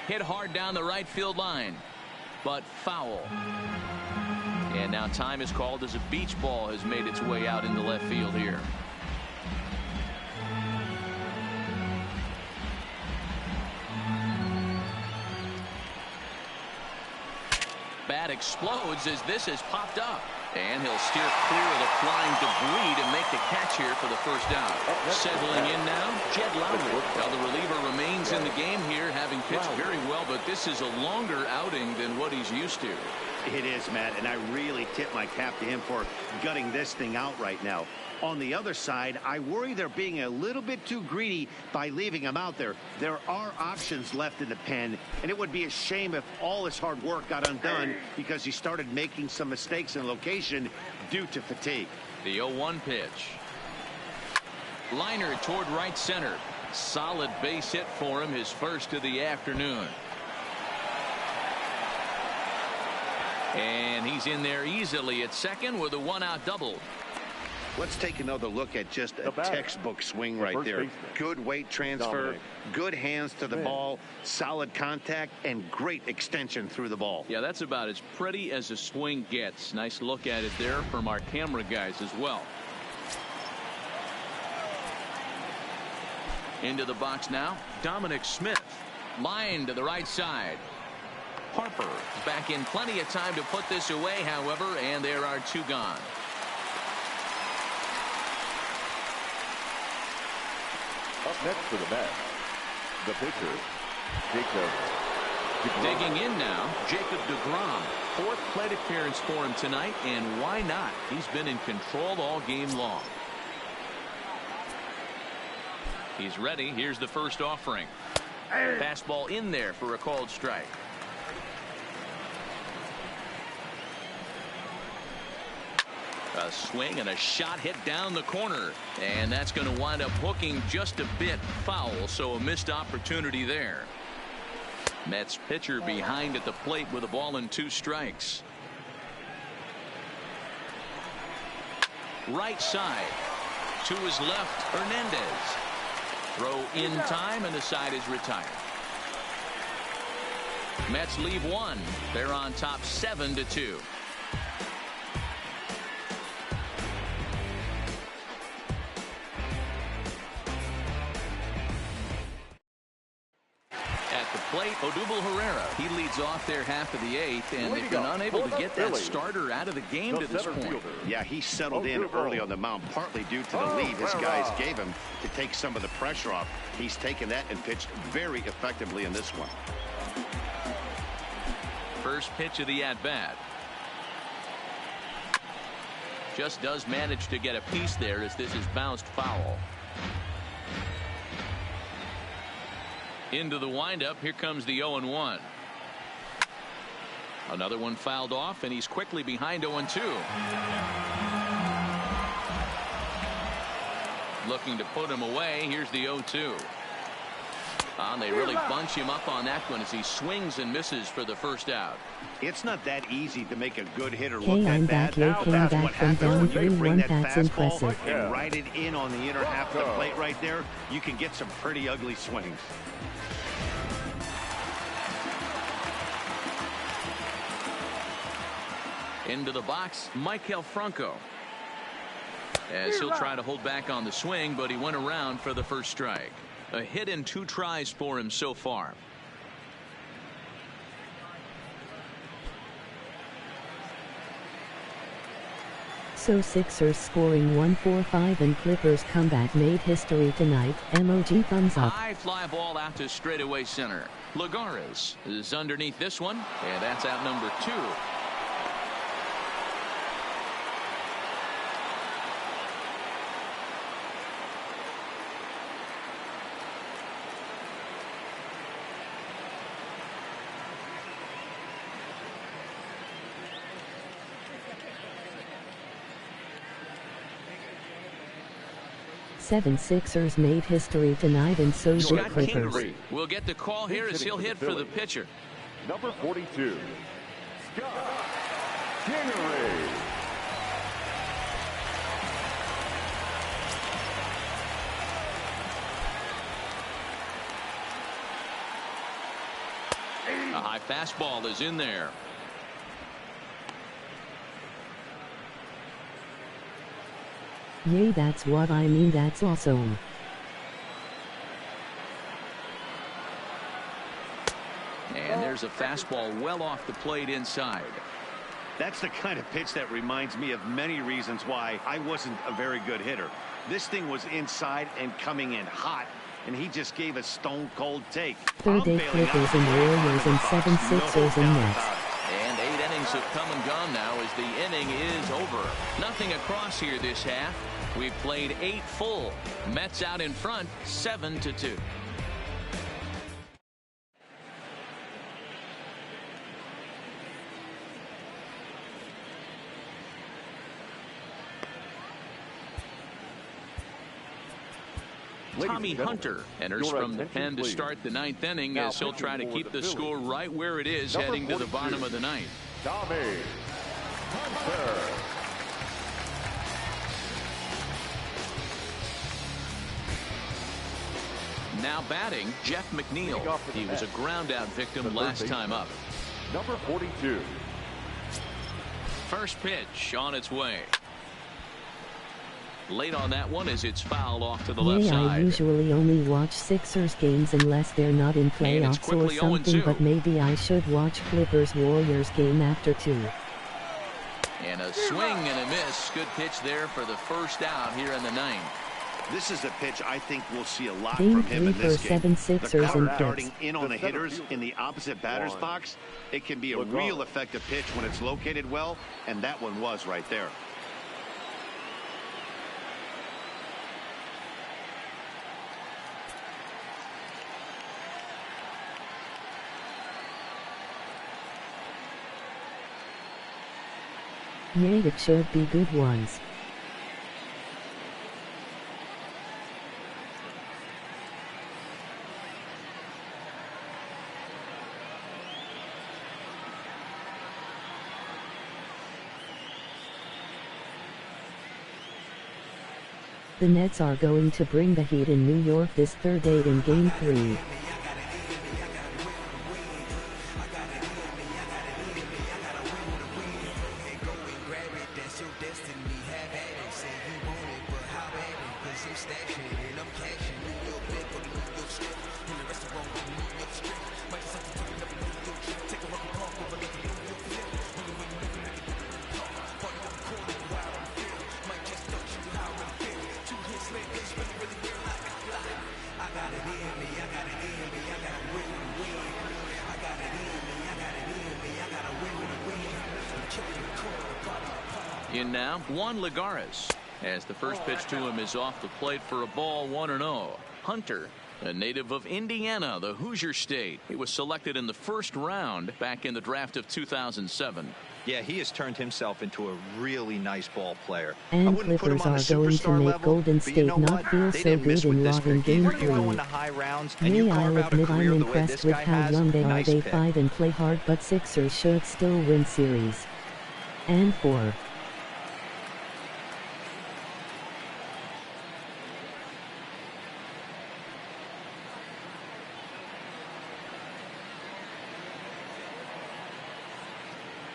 Hit hard down the right field line, but foul. And now time is called as a beach ball has made its way out into left field here. Bat explodes as this has popped up. And he'll steer clear of the flying debris to make the catch here for the first down. Settling in now, Jed Lowry. Now the reliever remains in the game here, having pitched very well, but this is a longer outing than what he's used to. It is, Matt, and I really tip my cap to him for gutting this thing out right now. On the other side, I worry they're being a little bit too greedy by leaving him out there. There are options left in the pen, and it would be a shame if all his hard work got undone because he started making some mistakes in location due to fatigue. The 0-1 pitch. Liner toward right center. Solid base hit for him, his first of the afternoon. And he's in there easily at second with a 1-out double. Let's take another look at just a textbook swing right there. Good weight transfer, good hands to the ball, solid contact, and great extension through the ball. Yeah, that's about as pretty as a swing gets. Nice look at it there from our camera guys as well. Into the box now, Dominic Smith. Line to the right side. Harper back in plenty of time to put this away, however, and there are 2 gone. Up next for the Mets, the pitcher, Jacob DeGrom. Digging in now, Jacob DeGrom. 4th plate appearance for him tonight, and why not? He's been in control all game long. He's ready. Here's the first offering. Fastball in there for a called strike. A swing and a shot hit down the corner, and that's going to wind up hooking just a bit foul, so a missed opportunity there. Mets pitcher behind at the plate with a ball and 2 strikes. Right side to his left, Hernandez. Throw in time, and the side is retired. Mets leave 1. They're on top 7-2. Plate, Odubel Herrera. He leads off their half of the 8th, and they've been unable to get that starter out of the game to this point. Yeah, he settled in early on the mound, partly due to the lead his guys gave him to take some of the pressure off. He's taken that and pitched very effectively in this one. First pitch of the at-bat. Just does manage to get a piece there as this is bounced foul. Into the windup. Here comes the 0-1. Another one fouled off, and he's quickly behind 0-2. Looking to put him away. Here's the 0-2. They really bunch him up on that one as he swings and misses for the first out. It's not that easy to make a good hitter look that bad. That's what happens when you bring that fastball and ride it in on the inner half of the plate right there. You can get some pretty ugly swings. Into the box, Maikel Franco. As he'll try to hold back on the swing, but he went around for the first strike. A hit in 2 tries for him so far. So Sixers scoring 145 and Clippers comeback made history tonight. MOG thumbs up. High fly ball out to straightaway center. Lagares is underneath this one, and that's out number 2. Seven Sixers made history tonight, and so did Clippers. We'll get the call here as he'll hit for the pitcher. Number 42, Scott Kingery. A high fastball is in there. Yay, that's what I mean. That's awesome. And there's a fastball well off the plate inside. That's the kind of pitch that reminds me of many reasons why I wasn't a very good hitter. This thing was inside and coming in hot, and he just gave a stone-cold take. Third day Clippers and Warriors and 7 Sixers and Nets. And 8 innings innings have come and gone now as the inning is over. Nothing across here this half. We've played 8 full. Mets out in front 7-2. Tommy Hunter enters from the pen to start the 9th inning as he'll try to keep the score right where it is heading to the bottom of the 9th. Tommy Hunter. Now batting, Jeff McNeil. He was a ground out victim last time up. Number 42. First pitch on its way. Late on that one as it's fouled off to the left side. I usually only watch Sixers games unless they're not in playoffs or something, but maybe I should watch Clippers-Warriors game after 2. And a swing and a miss. Good pitch there for the first out here in the 9th. This is a pitch I think we'll see a lot Game from him in 3 this for game. 7 Sixers the and starting Clips. in on the hitters in the opposite batter's box. It can be a real effective pitch when it's located well, and that one was right there. Yay, it should be good ones. The Nets are going to bring the heat in New York this Thursday in Game 3. In now, Juan Lagares, as the first pitch to him is off the plate for a ball, 1-0. Hunter, a native of Indiana, the Hoosier State. He was selected in the first round back in the draft of 2007. Yeah, he has turned himself into a really nice ball player. And Clippers are going to make Golden State not feel so good in logging Game 3. May I'll admit I'm impressed with how young they are. They fight and play hard, but Sixers should still win series. And 4.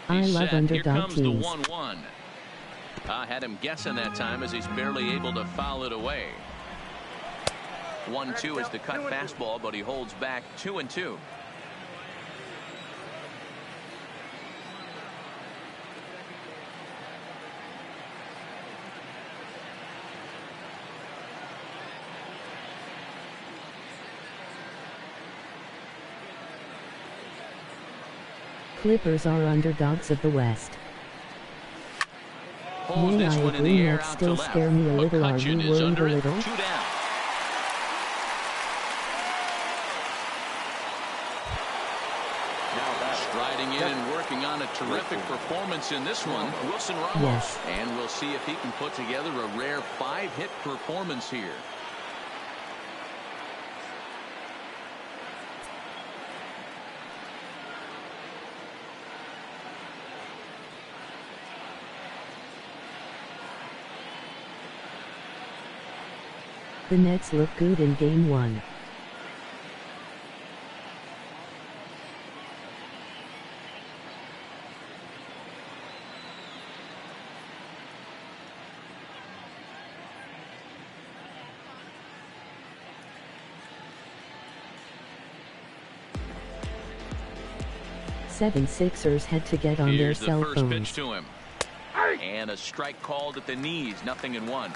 I love underdog teams. Here comes the 1-1. I had him guessing that time as he's barely able to foul it away. 1-2 is the cut fastball, but he holds back 2-2. Clippers are underdogs of the West. May I agree, Nets still scare me a little. Are you worried a little? Striding in and working on a terrific performance in this one, Wilson Ramos. Yes. And we'll see if he can put together a rare 5-hit performance here. The Nets look good in Game 1. Seven Sixers had to get on their cell phones. Here's the first pitch to him. And a strike called at the knees, 0-1.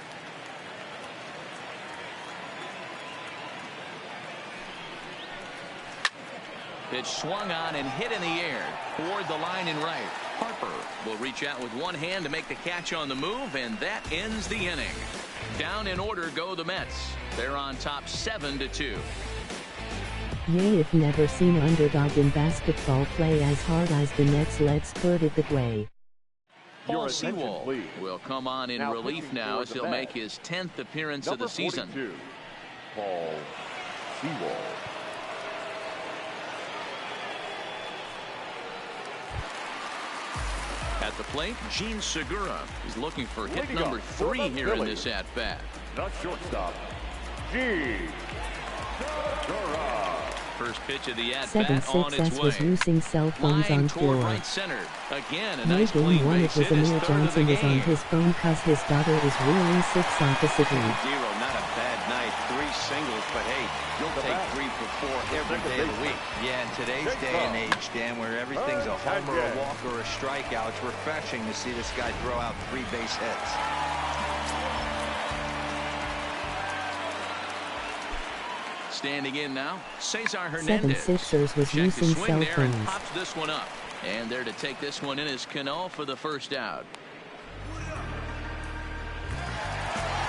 Pitch swung on and hit in the air toward the line and right. Harper will reach out with one hand to make the catch on the move, and that ends the inning. Down in order go the Mets. They're on top 7-2. Yay, if never seen underdog in basketball play as hard as the Nets. Let's put it that way. Paul Sewell will come on in relief now as he'll make his 10th appearance of the season. 42, Paul Sewell. At the plate, Gene Segura is looking for hit number 3 here in this at-bat. The shortstop, Gene Segura. First pitch of the at-bat on its 7-6S way. was using cell phones Line on toward floor. right center. Again, a No nice game clean one, base it was hit, his Amir third of the Johnson was on game. his phone cause his daughter is really sick opposite him. Zero, not a bad night. 3 singles, but hey, you'll take 3 for 4 every day of the week. Yeah, in today's day and age, Dan, where everything's a homer, a walk, or a strikeout, it's refreshing to see this guy throw out 3 base hits. Standing in now, Cesar 7 Hernandez. Sixers was Check the using swing cell there and phones. pops this one up. And there to take this one in is Cano for the first out.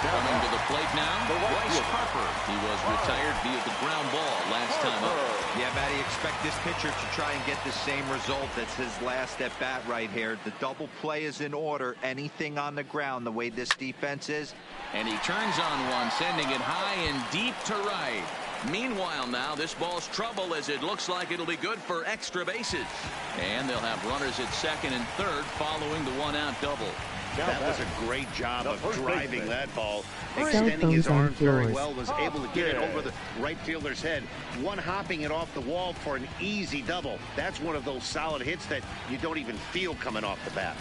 Coming to the plate now, Bryce Harper. He was retired via the ground ball last time up. Yeah, Matty, expect this pitcher to try and get the same result as his last at bat right here. The double play is in order. Anything on the ground, the way this defense is. And he turns on one, sending it high and deep to right. Meanwhile now, this ball's trouble as it looks like it'll be good for extra bases. And they'll have runners at second and third following the one-out double. That was a great job of driving that ball. Cell Extending his phones on arms very floors. well, was able to get it over the right fielder's head. One hopping it off the wall for an easy double. That's one of those solid hits that you don't even feel coming off the bat.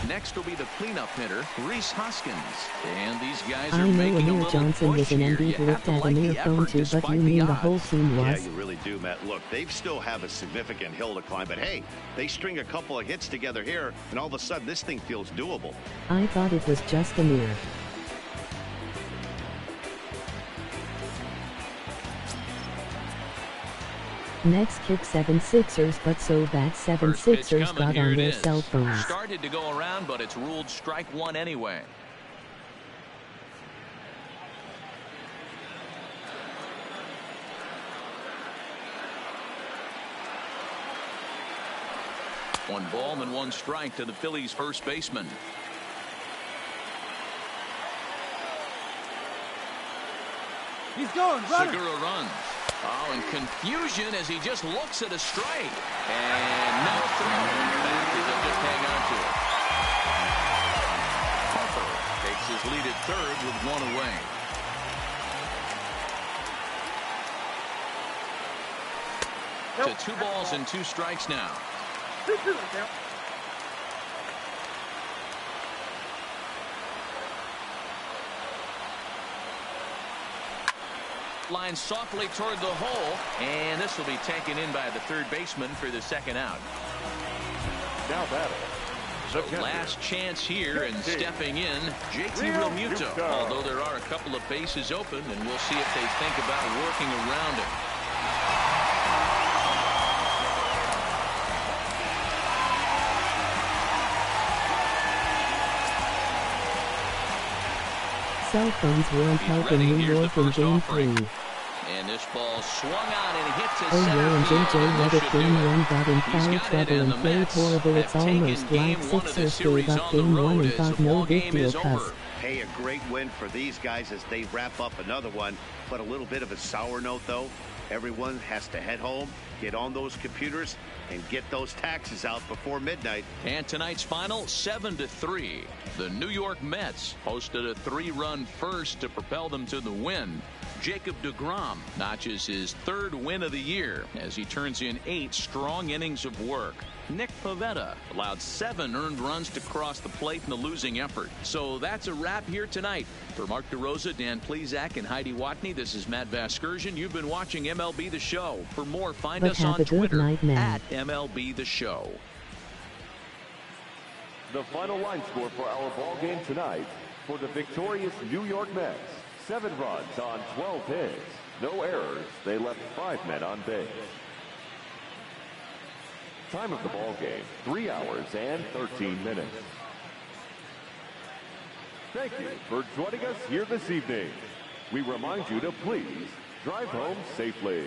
Next will be the cleanup hitter, Rhys Hoskins. And these guys I are know making a Amir little Johnson push was an here. MB You have looked to at like Amir the phone effort too, but despite you the mean the odds. whole team Yeah, was. you really do, Matt. Look, they still have a significant hill to climb, but hey, they string a couple of hits together here, and all of a sudden this thing feels doable. I thought it was just Amir. Next kick 7 Sixers, but so that 7 First pitch Sixers coming, got here on it their is. cell phones. Started to go around, but it's ruled strike one anyway. One ball and one strike to the Phillies first baseman. He's going, run. Segura runs. Oh, and confusion as he just looks at a strike. And no throw. Back as he'll just hang on to it. Harper takes his lead at third with one away. To 2 balls and 2 strikes now. Line softly toward the hole, and this will be taken in by the third baseman for the second out. Now battle. So last chance here, and stepping in, JT Realmuto. Although there are a couple of bases open, and we'll see if they think about working around it. Cell phones weren't helping New York in Game 3. And this ball swung on and hit to Oh center yeah, and field, JJ and let this it should Game do 1 got in He's foul got it, trouble and and the played Mets horrible. have It's taken almost Game like 1 of the Sixers gave series up on the Game 1 road and as the thought no ball big game deal is cuz. over. Hey, a great win for these guys as they wrap up another one, but a little bit of a sour note though. Everyone has to head home, get on those computers, and get those taxes out before midnight. And tonight's final, 7-3. The New York Mets posted a 3-run first to propel them to the win. Jacob deGrom notches his 3rd win of the year as he turns in 8 strong innings of work. Nick Pivetta allowed 7 earned runs to cross the plate in the losing effort. So that's a wrap here tonight. For Mark DeRosa, Dan Plesac, and Heidi Watney, this is Matt Vasgersian. You've been watching MLB The Show. For more, find us on Twitter at MLB The Show. The final line score for our ball game tonight for the victorious New York Mets. 7 runs on 12 hits. No errors. They left 5 men on base. Time of the ball game, 3 hours and 13 minutes. Thank you for joining us here this evening. We remind you to please drive home safely.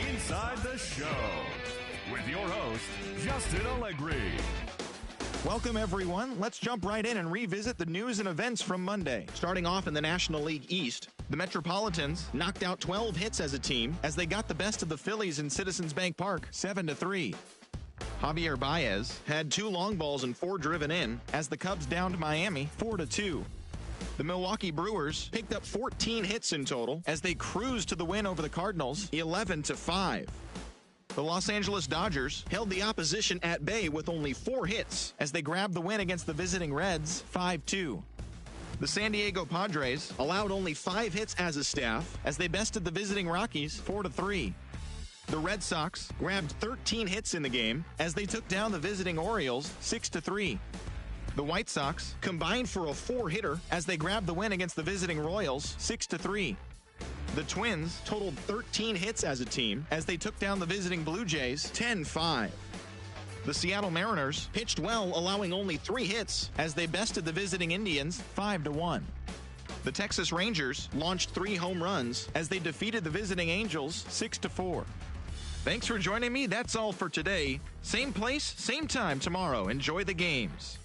Inside the Show with your host, Justin Allegri. Welcome, everyone. Let's jump right in and revisit the news and events from Monday. Starting off in the National League East, the Metropolitans knocked out 12 hits as a team as they got the best of the Phillies in Citizens Bank Park, 7-3. Javier Baez had 2 long balls and 4 driven in as the Cubs downed Miami 4-2. The Milwaukee Brewers picked up 14 hits in total as they cruised to the win over the Cardinals 11-5. The Los Angeles Dodgers held the opposition at bay with only 4 hits as they grabbed the win against the visiting Reds 5-2. The San Diego Padres allowed only 5 hits as a staff as they bested the visiting Rockies 4-3. The Red Sox grabbed 13 hits in the game as they took down the visiting Orioles 6-3. The White Sox combined for a 4-hitter as they grabbed the win against the visiting Royals 6-3. The Twins totaled 13 hits as a team as they took down the visiting Blue Jays 10-5. The Seattle Mariners pitched well, allowing only 3 hits as they bested the visiting Indians 5-1. The Texas Rangers launched 3 home runs as they defeated the visiting Angels 6-4. Thanks for joining me. That's all for today. Same place, same time tomorrow. Enjoy the games.